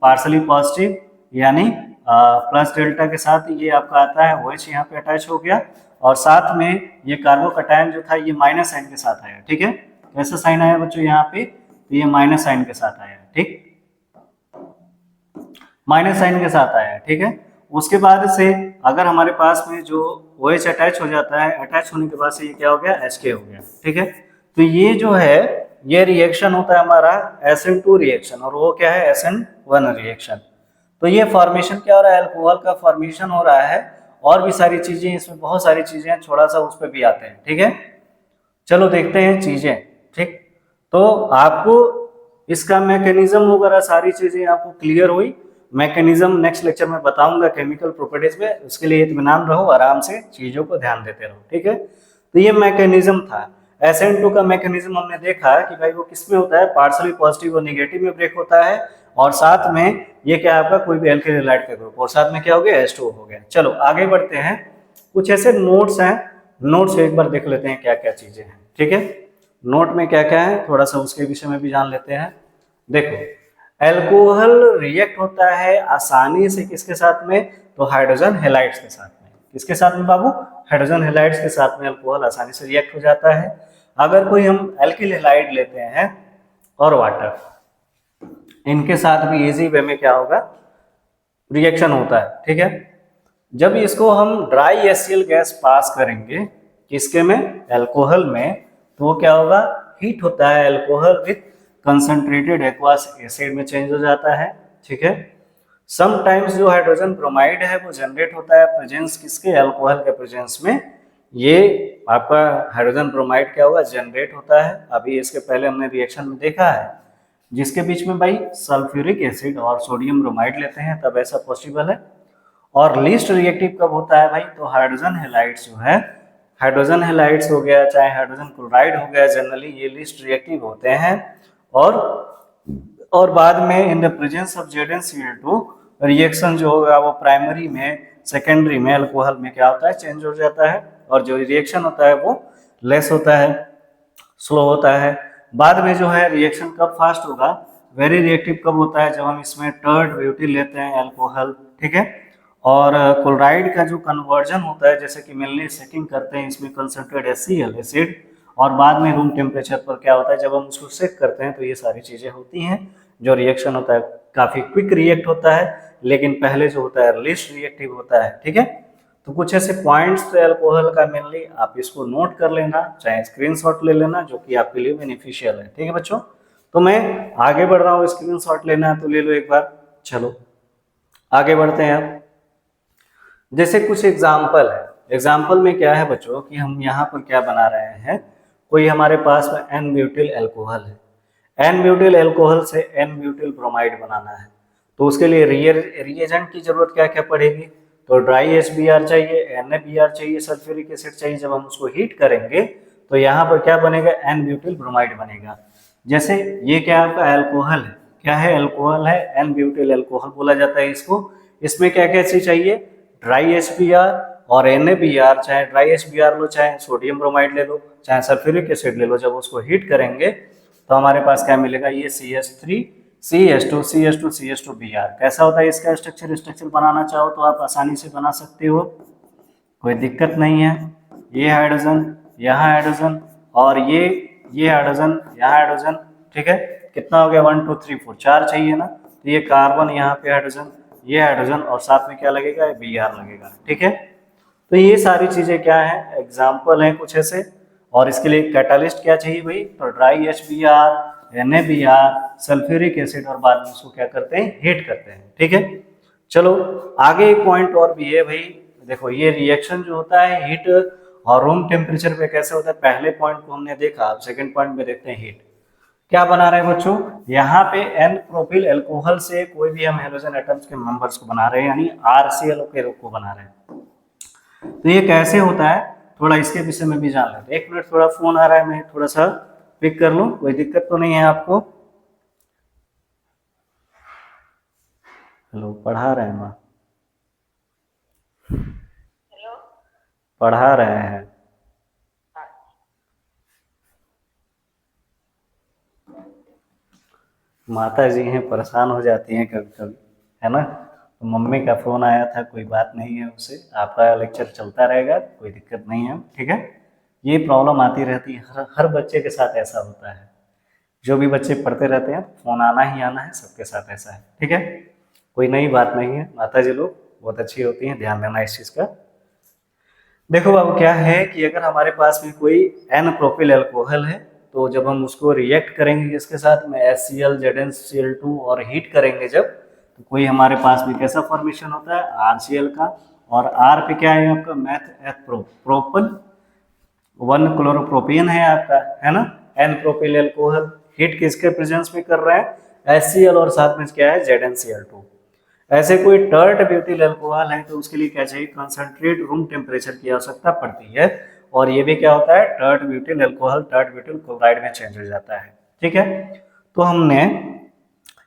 पार्शली पॉजिटिव यानी प्लस डेल्टा के साथ ये आपका आता है, OH यहाँ पे अटैच हो गया, और साथ में ये कार्बोकैटायन जो था ये माइनस साइन के साथ आया, ठीक है। कैसा साइन आया बच्चों यहाँ पे, तो ये माइनस साइन के साथ आया, ठीक, माइनस साइन के साथ आया, ठीक है। उसके बाद से अगर हमारे पास में जो OH अटैच हो जाता है, अटैच होने के बाद से ये क्या हो गया, HK हो गया, ठीक है। तो ये जो है, ये रिएक्शन होता है हमारा SN2 रिएक्शन, और वो क्या है, SN1 रिएक्शन। तो ये फॉर्मेशन क्या हो रहा है, अल्कोहल का फॉर्मेशन हो रहा है, और भी सारी चीजें इसमें, बहुत सारी चीजें हैं, थोड़ा सा उस पर भी आते हैं, ठीक है। चलो देखते हैं चीजें, ठीक। तो आपको इसका मैकेनिज्म वगैरह सारी चीजें आपको क्लियर हुई। मैकेनिज्म नेक्स्ट लेक्चर में बताऊंगा केमिकल प्रॉपर्टीज में, उसके लिए इत्मीनान रहो, आराम से चीजों को ध्यान देते रहो, ठीक है। तो ये मैकेनिज्म था। SN2 का मैकेनिज्म हमने देखा कि भाई वो किस में होता है, पार्शली पॉजिटिव और नेगेटिव में ब्रेक होता है, और साथ में ये क्या आपका कोई भी एल्किल हैलाइड का ग्रुप, और साथ में क्या हो गया, H2O हो गया। चलो आगे बढ़ते हैं, कुछ ऐसे नोट्स हैं, नोट्स एक बार देख लेते हैं क्या क्या चीजें हैं, ठीक है। नोट में क्या क्या है, थोड़ा सा उसके विषय में भी जान लेते हैं। देखो, एल्कोहल रिएक्ट होता है आसानी से किसके साथ में, तो हाइड्रोजन हैलाइड्स के साथ में। किसके साथ में बाबू, हाइड्रोजन हैलाइड्स के साथ में अल्कोहल आसानी से रिएक्ट हो जाता है। अगर कोई हम एल्किल हैलाइड लेते हैं और वाटर, इनके साथ भी इजी वे में क्या होगा, रिएक्शन होता है, ठीक है। जब इसको हम ड्राई HCl गैस पास करेंगे किसके में, अल्कोहल में, तो क्या होगा, हीट होता है, alcohol with concentrated aqueous acid में चेंज हो जाता है, ठीक है। समटाइम्स जो हाइड्रोजन ब्रोमाइड है वो जनरेट होता है प्रेजेंस किसके, अल्कोहल के प्रेजेंस में, ये आपका हाइड्रोजन ब्रोमाइड क्या होगा, जनरेट होता है। अभी इसके पहले हमने रिएक्शन में देखा है, जिसके बीच में भाई सल्फ्यूरिक एसिड और सोडियम ब्रोमाइड लेते हैं तब ऐसा पॉसिबल है। और लीस्ट रिएक्टिव कब होता है भाई, तो हाइड्रोजन हैलाइड्स जो है, हाइड्रोजन हैलाइड्स हो गया चाहे हाइड्रोजन क्लोराइड हो गया, जनरली ये लीस्ट रिएक्टिव होते हैं। और बाद में in the presence of ZnCl2 reaction जो होगा वो प्राइमरी में, सेकेंडरी में, अल्कोहल में क्या होता है, चेंज हो जाता है, और जो रिएक्शन होता है वो लेस होता है, स्लो होता है। बाद में जो है रिएक्शन कब फास्ट होगा, वेरी रिएक्टिव कब होता है, जब हम इसमें टर्ड ब्यूटिल लेते हैं अल्कोहल, ठीक है। और क्लोराइड का जो कन्वर्जन होता है, जैसे कि मेनली सेकिंग करते हैं इसमें कंसंट्रेट HCl एसिड, और बाद में रूम टेम्परेचर पर क्या होता है, जब हम उसको सेक करते हैं, तो ये सारी चीजें होती हैं। जो रिएक्शन होता है काफी क्विक रिएक्ट होता है, लेकिन पहले जो होता है लीस्ट रिएक्टिव होता है, ठीक है। तो कुछ ऐसे पॉइंट्स थे अल्कोहल का, मेनली आप इसको नोट कर लेना, चाहे स्क्रीनशॉट ले लेना, जो कि आपके लिए बेनिफिशियल है, ठीक है बच्चों। तो मैं आगे बढ़ रहा हूँ, स्क्रीनशॉट लेना है तो ले लो एक बार। चलो आगे बढ़ते हैं। आप जैसे कुछ एग्जाम्पल है, एग्जाम्पल में क्या है बच्चों कि हम यहाँ पर क्या बना रहे हैं, कोई हमारे पास में एन ब्यूटिल अल्कोहल है, एन ब्यूटिल अल्कोहल से एन ब्यूटिल ब्रोमाइड बनाना है, तो उसके लिए रिएजेंट की जरूरत क्या क्या पड़ेगी, तो ड्राई HBr चाहिए, NaBr चाहिए, सल्फ्यूरिक एसिड चाहिए। जब हम उसको हीट करेंगे तो यहाँ पर क्या बनेगा, एन ब्यूटिल ब्रोमाइड बनेगा। जैसे ये क्या आपका अल्कोहल है, क्या है, अल्कोहल है, एन ब्यूटिल अल्कोहल बोला जाता है इसको। इसमें क्या क्या चीज चाहिए, ड्राई HBr और NaBr, चाहे ड्राई HBr लो, चाहे सोडियम ब्रोमाइड ले लो, चाहे सल्फ्यूरिक एसिड ले लो। जब उसको हीट करेंगे तो हमारे पास क्या मिलेगा, ये CH3 CH2 CH2 CH2Br। कैसा होता है इसका स्ट्रक्चर बनाना चाहो तो आप आसानी से बना सकते हो, कोई दिक्कत नहीं है। ये हाइड्रोजन, यहाँ हाइड्रोजन, और ये हाइड्रोजन, यहाँ हाइड्रोजन, ठीक है। कितना हो गया, 1 2 3 4, 4 चाहिए ना, तो ये कार्बन, यहाँ पे हाइड्रोजन, ये हाइड्रोजन, और साथ में क्या लगेगा, Br लगेगा, ठीक है। तो ये सारी चीजें क्या है, एग्जाम्पल है कुछ ऐसे। और इसके लिए कैटालिस्ट क्या चाहिए भाई, तो dry HBr, NaBr, sulphuric acid, और बाद में उसको क्या करते हैं, हीट करते हैं, ठीक है। चलो आगे एक पॉइंट और भी है भाई, देखो ये रिएक्शन जो होता है हीट और रूम टेम्परेचर पे कैसे होता है। पहले पॉइंट को हमने देखा, अब सेकंड पॉइंट में देखते हैं हीट। क्या बना रहे हैं बच्चों, यहाँ पे एन प्रोपिल अल्कोहल से कोई भी हम हेलोजन एटम्स के मेंबर्स को बना रहे हैं, यानी RCl के रूप को बना रहे हैं। तो ये कैसे होता है, थोड़ा इसके विषय में भी जान लेते हैं। 1 मिनट, थोड़ा फोन आ रहा है, मैं थोड़ा सा पिक कर लूं, कोई दिक्कत तो नहीं है आपको। हेलो, पढ़ा रहे हैं माँ, पढ़ा रहे हैं। माता जी हैं, परेशान हो जाती हैं कभी कभी, है ना। तो मम्मी का फोन आया था, कोई बात नहीं है उससे, आपका लेक्चर चलता रहेगा, कोई दिक्कत नहीं है, ठीक है। ये प्रॉब्लम आती रहती है, हर बच्चे के साथ ऐसा होता है। जो भी बच्चे पढ़ते रहते हैं फोन आना ही आना है, सबके साथ ऐसा है, ठीक है। कोई नई बात नहीं है, माता जी लोग बहुत अच्छी होती हैं, ध्यान देना इस चीज़ का। देखो बाबू, क्या है कि अगर हमारे पास में कोई एन प्रोपिल अल्कोहल है, तो जब हम उसको रिएक्ट करेंगे इसके साथ में HCl ZnCl2 और हीट करेंगे जब, तो कोई हमारे पास भी कैसा फॉर्मेशन होता है, RCl का। और R पे क्या है आपका, मैथ एथ प्रोपल 1 क्लोरोप्रोपियन है आपका, है ना। एन प्रोपिल अल्कोहल हीट किसके प्रेजेंस में कर रहा है, HCl, और साथ में क्या है, ZnCl2। ऐसे कोई टर्ट ब्यूटिल अल्कोहल है तो उसके लिए क्या चाहिए, कंसंट्रेट रूम टेम्परेचर की आवश्यकता पड़ती है। और ये भी क्या होता है, tert butyl alcohol tert butyl chloride में चेंज हो जाता है, ठीक है। तो हमने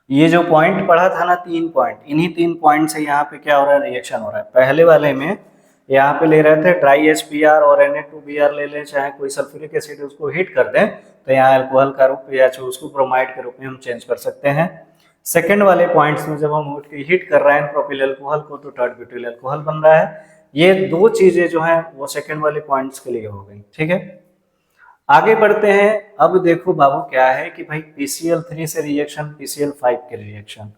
ये जो पॉइंट पढ़ा था ना, 3 पॉइंट, इन्हीं 3 पॉइंट से यहाँ पे क्या हो रहा है, रिएक्शन हो रहा है। पहले वाले में यहाँ पे ले रहे थे ड्राई HBr और Na2Br ले लें, चाहे कोई सल्फ्यूरिक एसिड उसको हीट कर दें, तो यहाँ अल्कोहल का रूप या उसको ब्रोमाइड के रूप में हम चेंज कर सकते हैं। सेकंड वाले पॉइंट्स में जब हम हीट कर रहे हैं प्रोपिल अल्कोहल को, तो टर्ट ब्यूटिल अल्कोहल बन रहा है। ये 2 चीजें जो हैं वो सेकंड वाले पॉइंट्स के लिए हो गई, ठीक है। आगे बढ़ते हैं। अब देखो बाबू, क्या है कि भाई PCl3 से रिएक्शन, PCl5 के रिएक्शन,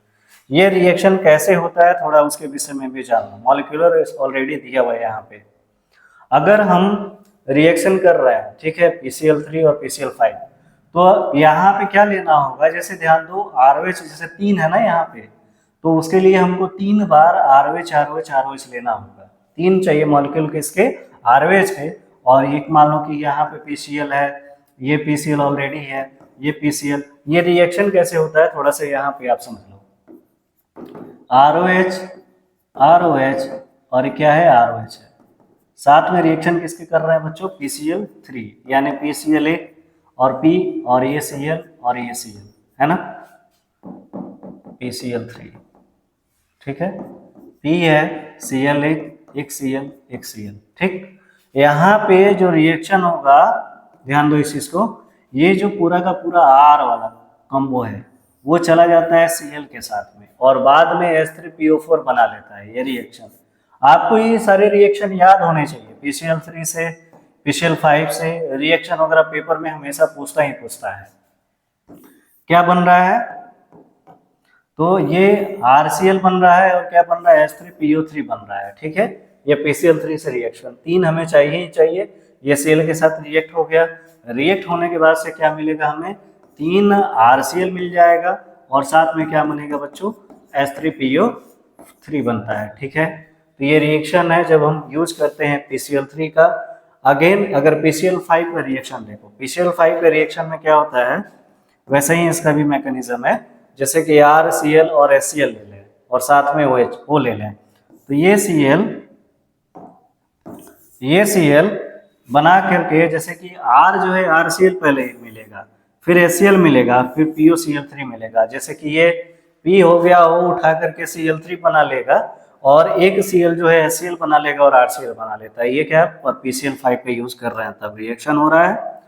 ये रिएक्शन कैसे होता है, थोड़ा उसके विषय में भी जानना। मॉलिक्यूलर ऑलरेडी दिया हुआ है यहाँ पे। अगर हम रिएक्शन कर रहे हैं, ठीक है, PCl3 और PCl5, तो यहाँ पे क्या लेना होगा, जैसे ध्यान दो, RH जैसे 3 है ना यहाँ पे, तो उसके लिए हमको 3 बार RH लेना होगा। 3 चाहिए मॉलिक्यूल किसके, RH के। और एक मान लो कि यहाँ पे PCl है, ये PCl ऑलरेडी है, ये PCl। ये रिएक्शन कैसे होता है, थोड़ा सा यहाँ पे आप समझ लो। ROH और क्या है, ROH है। साथ में रिएक्शन किसके कर रहे हैं बच्चों, PCl3, यानी PCl1 और P, और ये Cl और ये Cl, है ना, PCl3, ठीक है। P है, Cl1, एक Cl, एक Cl, ठीक। यहाँ पे जो रिएक्शन होगा, ध्यान दो इस चीज को, ये जो पूरा का पूरा R वाला कॉम्बो है वो चला जाता है Cl के साथ में, और बाद में H3PO4 बना लेता है ये रिएक्शन। आपको ये सारे रिएक्शन याद होने चाहिए, PCl3 से, PCl5 से रिएक्शन वगैरह पेपर में हमेशा पूछता ही पूछता है। क्या बन रहा है, तो ये RCl बन रहा है, और क्या बन रहा है, H3PO3 बन रहा है, ठीक है। ये PCl3 से रिएक्शन 3 हमें चाहिए ही चाहिए। ये Cl के साथ रिएक्ट हो गया, रिएक्ट होने के बाद से क्या मिलेगा हमें, 3 RCl मिल जाएगा, और साथ में क्या बनेगा बच्चों, H3PO3 बनता है, ठीक है। तो ये रिएक्शन है जब हम यूज करते हैं PCl3 का। अगेन अगर PCl5 का रिएक्शन देखो, PCl5 के रिएक्शन में क्या होता है, वैसे ही इसका भी मैकेनिज्म है। जैसे कि RCl और HCl ले लें, और साथ में OH वो ले लें, तो तो ये Cl बना करके, जैसे कि R जो है RCl पहले मिलेगा, फिर HCl मिलेगा, फिर POCl3 मिलेगा। जैसे कि ये P हो गया, वो उठा करके Cl3 बना लेगा और एक Cl जो है HCl बना लेगा और RCl बना लेता है। ये क्या है, और PCl5 का यूज कर रहे हैं तब रिएक्शन हो रहा है।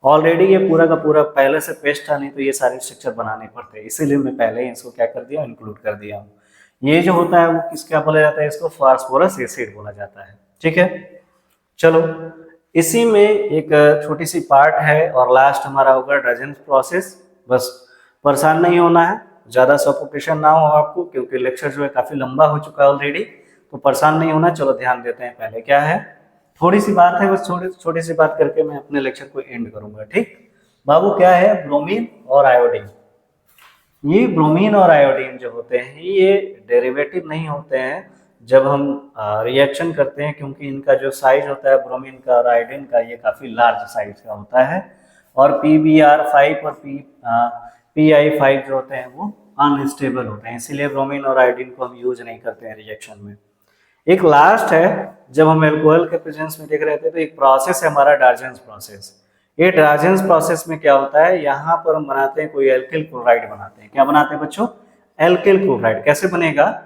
ऑलरेडी ये पूरा का पूरा पहले से पेस्ट था, नहीं तो ये सारे स्ट्रक्चर बनाने पड़ते हैं, इसीलिए मैं पहले ही इसको क्या कर दिया, इंक्लूड कर दिया हूँ। ये जो होता है वो क्या बोला जाता है, इसको फास्फोरस एसिड बोला जाता है। ठीक है, चलो इसी में एक छोटी सी पार्ट है और लास्ट हमारा होगा डाइजेशन प्रोसेस। बस परेशान नहीं होना है, ज़्यादा सफोकेशन ना हो आपको, क्योंकि लेक्चर जो है काफ़ी लंबा हो चुका है ऑलरेडी, तो परेशान नहीं होना। चलो ध्यान देते हैं, पहले क्या है, थोड़ी सी बात है, बस छोटी सी बात करके मैं अपने लेक्चर को एंड करूंगा। ठीक बाबू, क्या है, ब्रोमीन और आयोडीन। ये ब्रोमीन और आयोडीन जो होते हैं ये डेरिवेटिव नहीं होते हैं जब हम रिएक्शन करते हैं, क्योंकि इनका जो साइज होता है ब्रोमीन का और आयोडीन का, ये काफ़ी लार्ज साइज का होता है। और PBr5 और PI5 जो होते हैं वो अनस्टेबल होते हैं, इसीलिए ब्रोमीन और आयोडीन को हम यूज नहीं करते हैं रिएक्शन में। एक लास्ट है, जब हम एल्कोहल के प्रेजेंस में देख रहे थे, तो एक प्रोसेस है हमारा डार्जेंस प्रोसेस। ये डार्जेंस प्रोसेस में क्या होता है, यहाँ पर हम बनाते हैं कोई एल्किल क्लोराइड बनाते हैं। क्या बनाते हैं बच्चों, एल्किल क्लोराइड। कैसे बनेगा,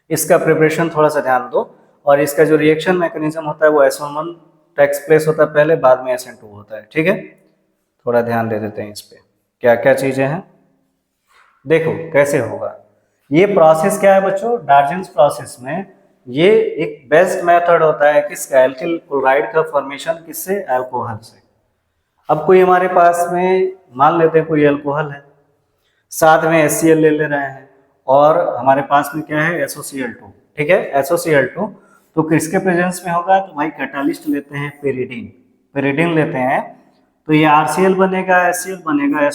इसका प्रिपरेशन थोड़ा सा ध्यान दो। और इसका जो रिएक्शन मैकेनिज्म होता है वो SN1 टेक्स प्लेस होता है पहले, बाद में SN2 होता है। ठीक है, थोड़ा ध्यान दे देते हैं इस पे, क्या क्या चीजें हैं देखो कैसे होगा। ये प्रोसेस क्या है बच्चों, डार्जेंस प्रोसेस में ये एक बेस्ट मेथड होता है किसका, एल्किल क्लोराइड का फॉर्मेशन, किससे, अल्कोहल से। अब कोई हमारे पास में मान लेते हैं कोई अल्कोहल है, साथ में HCl ले रहे हैं, और हमारे पास में क्या है, SOCl2। ठीक है, SOCl2 तो किसके प्रेजेंस में होगा, तो भाई कैटालिस्ट लेते हैं पेरिडीन लेते हैं, तो ये RCl बनेगा, HCl बनेगा,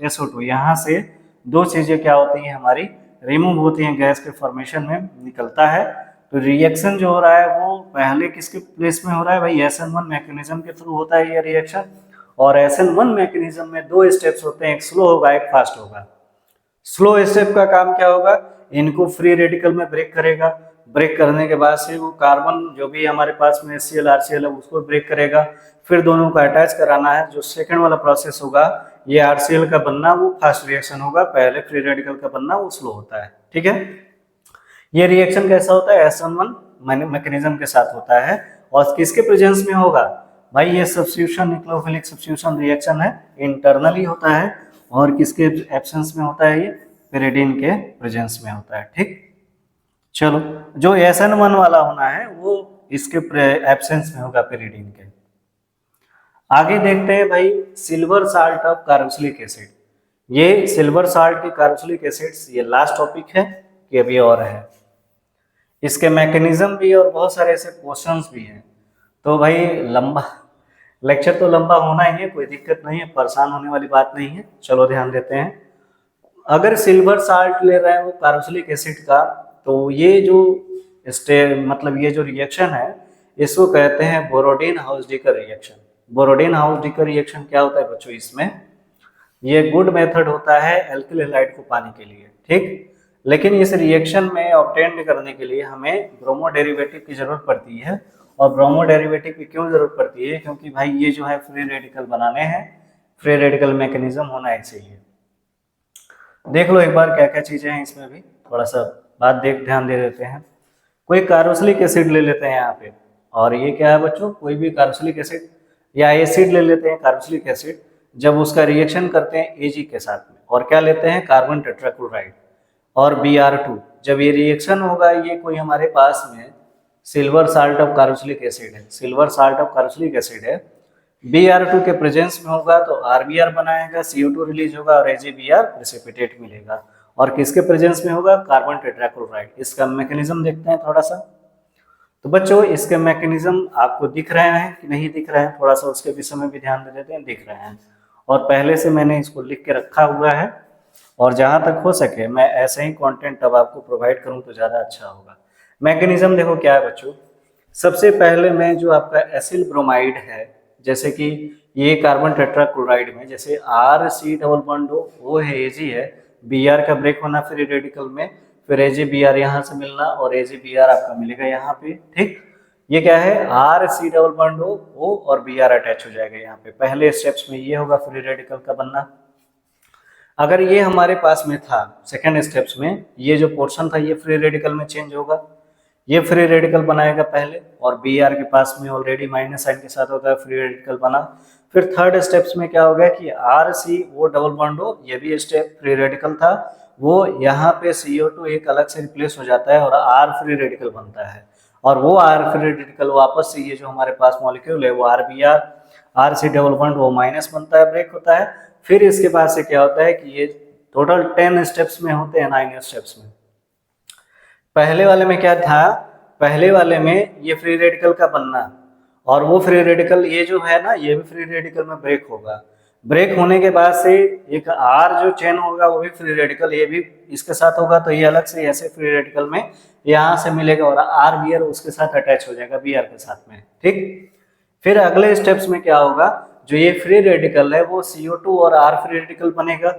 SO2। यहाँ से दो चीजें क्या होती हैं हमारी, रिमूव होती हैं, गैस के फॉर्मेशन में निकलता है। तो रिएक्शन जो हो रहा है वो पहले किसके प्लेस में हो रहा है भाई, SN1 मैकेनिज्म के थ्रू होता है ये रिएक्शन। और SN1 मैकेनिज्म में दो स्टेप्स होते हैं, एक स्लो होगा एक फास्ट होगा। स्लो स्टेप का काम क्या होगा, इनको फ्री रेडिकल में ब्रेक करेगा, ब्रेक करने के बाद से वो कार्बन जो भी हमारे पास में HCl RCl है उसको ब्रेक करेगा, फिर दोनों को अटैच कराना है। जो सेकंड वाला प्रोसेस होगा, ये RCl का बनना वो फास्ट रिएक्शन होगा, पहले फ्री रेडिकल का बनना वो स्लो होता है। ठीक है, ये रिएक्शन कैसा होता है, SN1 मैकेनिज्म के साथ होता है। और किसके प्रेजेंस में होगा भाई, ये सब्स्टिट्यूशन, न्यूक्लियोफिलिक सब्स्टिट्यूशन रिएक्शन है, इंटरनली होता है। और किसके एब्सेंस में होता है, ये पेरिडीन के प्रेजेंस में होता है। ठीक, चलो जो SN1 वाला होना है वो इसके एब्सेंस में होगा, पेरिडीन के। आगे देखते हैं भाई, silver salt of carboxylic acid. ये सिल्वर साल्ट की कार्बोक्सिलिक एसिड्स, ये लास्ट टॉपिक है कि अभी और है, इसके मैकेनिज्म भी और बहुत सारे ऐसे क्वेश्चंस भी हैं। तो भाई लंबा लेक्चर तो लंबा होना ही है, कोई दिक्कत नहीं है, परेशान होने वाली बात नहीं है। चलो ध्यान देते हैं, अगर सिल्वर साल्ट ले रहे हैं वो कार्बोक्सिलिक एसिड का, तो ये जो मतलब ये जो रिएक्शन है इसको कहते हैं बोरोडीन हाउसडीकर रिएक्शन। बोरोडीन हाउसडीकर रिएक्शन क्या होता है बच्चों, इसमें ये गुड मेथड होता है एल्किल हैलाइड को पाने के लिए। ठीक, लेकिन इस रिएक्शन में ऑब्टेन करने के लिए हमें ब्रोमो डेरिवेटिव की जरूरत पड़ती है। और ब्रोमो डेरिवेटिव की क्यों जरूरत पड़ती है, क्योंकि भाई ये जो है फ्री रेडिकल बनाने हैं, फ्री रेडिकल मैकेनिज्म होना ही चाहिए। देख लो एक बार क्या क्या चीजें हैं इसमें भी, थोड़ा सा बात ध्यान दे देते हैं। कोई कार्बोक्सिलिक एसिड ले लेते हैं यहाँ पे, और ये क्या है बच्चों, कोई भी कार्बोक्सिलिक एसिड या एसिड ले लेते हैं, कार्बोक्सिलिक एसिड। जब उसका रिएक्शन करते हैं Ag के साथ में, और क्या लेते हैं, कार्बन टेट्राक्लोराइड और Br2। जब ये रिएक्शन होगा, ये कोई हमारे पास में silver salt of carboxylic acid है, silver salt of carboxylic acid है, Br2 के प्रेजेंस में होगा तो RBr बनाएगा, CO2 रिलीज होगा और AgBr प्रेसिपिटेट मिलेगा। और किसके प्रेजेंस में होगा, कार्बन टेट्राक्लोराइड। इसका मैकेनिज्म देखते हैं थोड़ा सा। तो बच्चों इसके मैकेनिज्म आपको दिख रहे हैं कि नहीं दिख रहे हैं, थोड़ा सा उसके विषय में भी ध्यान दे देते हैं, दिख रहे हैं। और पहले से मैंने इसको लिख के रखा हुआ है, और जहां तक हो सके मैं ऐसे ही कंटेंट अब आपको प्रोवाइड करूं तो ज़्यादा अच्छा होगा। मैकेनिज्म देखो क्या है बच्चों, सबसे पहले मैं जो आपका एसिल ब्रोमाइड है, जैसे कि ये कार्बन टेट्राक्लोराइड में जैसे RC डबल बॉन्ड हो, वो है Ag है, Br का ब्रेक होना फ्री रेडिकल में, फिर AgBr यहाँ से मिलना और AgBr आपका मिलेगा यहाँ पे। ठीक, ये क्या है, RC डबल बॉन्ड O और Br अटैच हो जाएगा यहाँ पे। पहले स्टेप्स में ये होगा फ्री रेडिकल का बनना। अगर ये हमारे पास में था सेकेंड स्टेप्स में, ये जो पोर्शन था ये फ्री रेडिकल में चेंज होगा, ये फ्री रेडिकल बनाएगा पहले, और Br के पास में ऑलरेडी माइनस साइन के साथ होता है, फ्री रेडिकल बना। फिर थर्ड स्टेप्स में क्या होगा कि RCO डबल बॉन्ड O, ये भी स्टेप फ्री रेडिकल था, वो यहाँ पे CO2 एक अलग से रिप्लेस हो जाता है और R फ्री रेडिकल बनता है, और वो R फ्री रेडिकल वापस से ये जो हमारे पास मॉलिक्यूल है वो RBr, RC डबल बॉन्ड वो माइनस बनता है, ब्रेक होता है। फिर इसके बाद से क्या होता है कि ये टोटल 10 स्टेप्स में होते हैं, 9 स्टेप्स में। पहले वाले में क्या था, पहले वाले में ये फ्री रेडिकल का बनना, और वो फ्री रेडिकल ये जो है ना, ये भी फ्री रेडिकल में ब्रेक होगा। ब्रेक होने के बाद से एक R जो चेन होगा वो भी फ्री रेडिकल, ये भी इसके साथ होगा, तो ये अलग से ऐसे फ्री रेडिकल में यहाँ से मिलेगा और RBr उसके साथ अटैच हो जाएगा Br के साथ में। ठीक, फिर अगले स्टेप्स में क्या होगा, जो ये फ्री रेडिकल है वो CO2 और R फ्री रेडिकल बनेगा।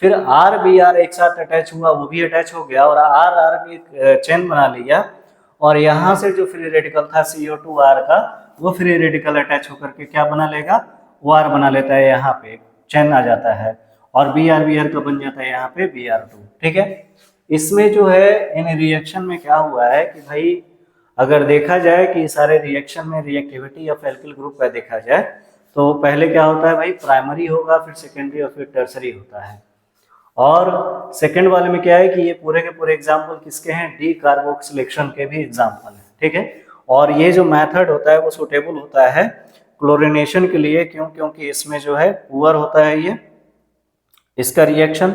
फिर RBr एक साथ अटैच हुआ, वो भी अटैच हो गया और R की चेन बना लिया, और यहाँ से जो फ्री रेडिकल था CO2R का, वो फ्री रेडिकल अटैच होकर के क्या बना लेगा, OR बना लेता है, यहाँ पे चेन आ जाता है, और Br का बन जाता है यहाँ पे Br2। ठीक है, इसमें जो है इन रिएक्शन में क्या हुआ है कि भाई अगर देखा जाए कि सारे रिएक्शन में रिएक्टिविटी ऑफ एल्किल ग्रुप का देखा जाए तो पहले क्या होता है भाई, प्राइमरी होगा, फिर सेकेंडरी और फिर टर्सरी होता है। और सेकंड वाले में क्या है कि ये पूरे के पूरे एग्जाम्पल किसके हैं, डी कार्बोक्सिलेशन के भी एग्जाम्पल है। ठीक है, और ये जो मेथड होता है वो सुटेबल होता है क्लोरिनेशन के लिए, क्यों, क्योंकि इसमें जो है पुअर होता है, ये इसका रिएक्शन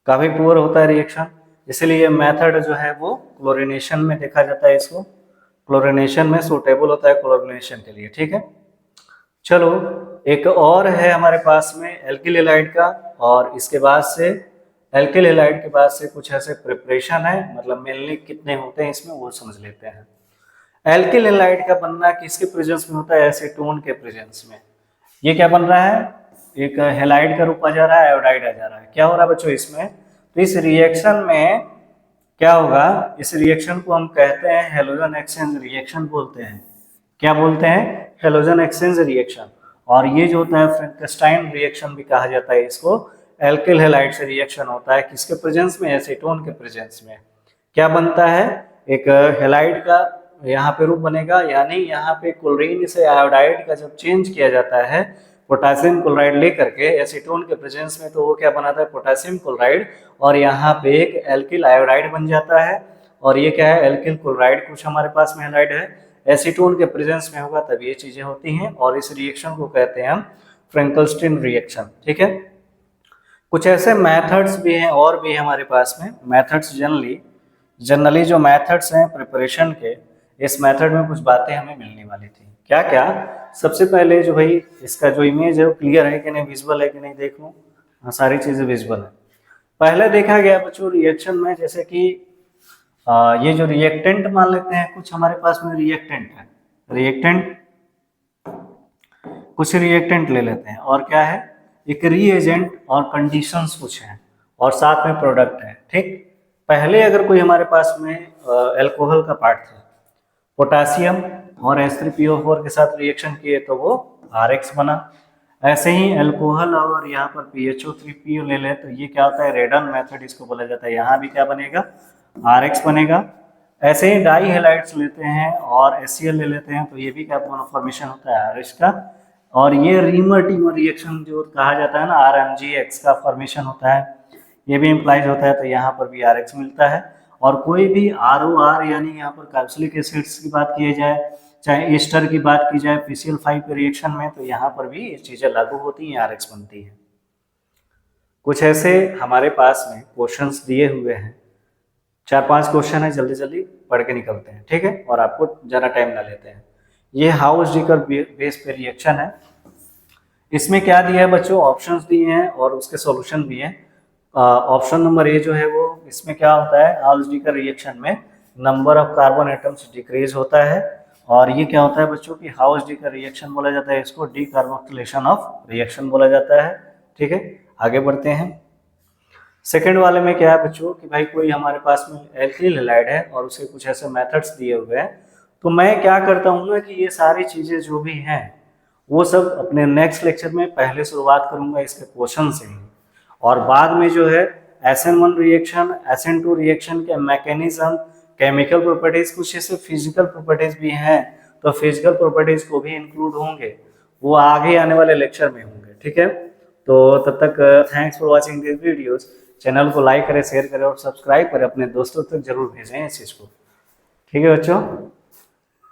काफी पुअर होता है रिएक्शन, इसलिए मेथड जो है वो क्लोरिनेशन में देखा जाता है, इसको क्लोरिनेशन में सुटेबल होता है क्लोरिनेशन के लिए। ठीक है, चलो एक और है हमारे पास में एल्किल हैलाइड का, और इसके बाद से एल्किल हैलाइड के बाद से कुछ ऐसे प्रिपरेशन है, मतलब मेनली कितने होते हैं इसमें वो समझ लेते हैं। एल्किल हैलाइड का बनना किसके प्रेजेंस में होता है, एसीटोन के प्रेजेंस में। ये क्या बन रहा है, एक हैलाइड का रूप आ जा रहा है, आयोडाइड आ जा रहा है। क्या हो रहा है बच्चों इसमें, तो इस रिएक्शन में क्या होगा, इस रिएक्शन को हम कहते हैं हैलोजन एक्सचेंज रिएक्शन बोलते हैं। क्या बोलते हैं, हैलोजन एक्सचेंज रिएक्शन। और ये जो होता है फ्रैंकेनस्टाइन रिएक्शन भी कहा जाता है इसको। एल्किल हैलाइड से रिएक्शन होता है किसके प्रेजेंस में, एसीटोन के प्रेजेंस में। क्या बनता है, एक हैलाइड का यहाँ पे रूप बनेगा, यानी यहाँ पे क्लोरीन से आयोडाइड का जब चेंज किया जाता है पोटेशियम क्लोराइड लेकर के एसीटोन के प्रेजेंस में, तो वो क्या बनाता है, पोटेशियम क्लोराइड, और यहाँ पे एक एल्किल आयोडाइड बन जाता है। और ये क्या है, एल्किल क्लोराइड कुछ हमारे पास में हैलाइड है, एसीटोन के प्रेजेंस में होगा तब ये चीजें होती हैं, और इस रिएक्शन को कहते हैं हम फ्रैंकलस्टीन रिएक्शन। ठीक है, कुछ ऐसे मेथड्स भी हैं और भी हमारे पास में मेथड्स, जनरली जो मेथड्स हैं प्रिपरेशन के, इस मेथड में कुछ बातें हमें मिलने वाली थी। क्या क्या, सबसे पहले जो भाई इसका जो इमेज है वो क्लियर है कि नहीं, विजुअल है कि नहीं, देख लो। हाँ, सारी चीजें विजुअल है। पहले देखा गया बच्चों रिएक्शन में, जैसे कि ये जो रिएक्टेंट मान लेते हैं, कुछ हमारे पास में रिएक्टेंट है, कुछ रिएक्टेंट ले लेते हैं, और क्या है, एक रीएजेंट और कंडीशंस कुछ हैं, और साथ में प्रोडक्ट है। ठीक, पहले अगर कोई हमारे पास में अल्कोहल का पार्ट था, पोटासियम और H3PO4 के साथ रिएक्शन किए तो वो RX बना। ऐसे ही अल्कोहल और यहाँ पर PHO3PO ले ले तो ये क्या होता है, रेडन मेथड इसको बोला जाता है, यहाँ भी क्या बनेगा, RX बनेगा। ऐसे ही डाई हैलाइड्स लेते हैं और HCl ले लेते हैं तो ये भी क्या फॉर्मेशन होता है, RH का। और ये रीमर टीमर रिएक्शन जो कहा जाता है ना, RMGX का फॉर्मेशन होता है, ये भी इम्प्लाइज होता है, तो यहाँ पर भी RX मिलता है। और कोई भी ROR यानी यहाँ पर कार्बोक्सिलिक एसिड्स की बात की जाए, चाहे ईस्टर की बात की जाए PCl5 के रिएक्शन में, तो यहाँ पर भी ये चीजें लागू होती हैं, RX बनती है। कुछ ऐसे हमारे पास में क्वेश्चंस दिए हुए हैं, 4-5 क्वेश्चन है, जल्दी जल्दी पढ़ के निकलते हैं। ठीक है, और आपको ज़्यादा टाइम ना लेते हैं। ये हाउस-डिकर बेस पे रिएक्शन है। इसमें क्या दिया है बच्चों, ऑप्शंस दिए हैं और उसके सॉल्यूशन भी हैं। ऑप्शन नंबर ए जो है वो, इसमें क्या होता है, हाउस-डिकर रिएक्शन में number of carbon atoms decrease होता है। और ये क्या होता है बच्चों की, हाउस-डिकर रिएक्शन बोला जाता है, इसको डीकार्बोक्सिलेशन ऑफ रिएक्शन बोला जाता है। ठीक है, आगे बढ़ते हैं। सेकंड वाले में क्या है बच्चों कि भाई कोई हमारे पास में एल्किल हैलाइड है और उसे कुछ ऐसे मेथड्स दिए हुए हैं, तो मैं क्या करता हूँ ना कि ये सारी चीजें जो भी हैं वो सब अपने नेक्स्ट लेक्चर में पहले शुरुआत करूंगा इसके क्वेश्चन से ही, और बाद में जो है SN1 रिएक्शन SN2 रिएक्शन के मैकेनिज्म, केमिकल प्रॉपर्टीज, कुछ ऐसे फिजिकल प्रॉपर्टीज भी हैं, तो फिजिकल प्रॉपर्टीज को भी इंक्लूड होंगे, वो आगे आने वाले लेक्चर में होंगे। ठीक है, तो तब तक thanks for watching this videos. Channel को लाइक करें, शेयर करें और सब्सक्राइब करें, अपने दोस्तों तक जरूर भेजें इस चीज़ को। ठीक है बच्चों।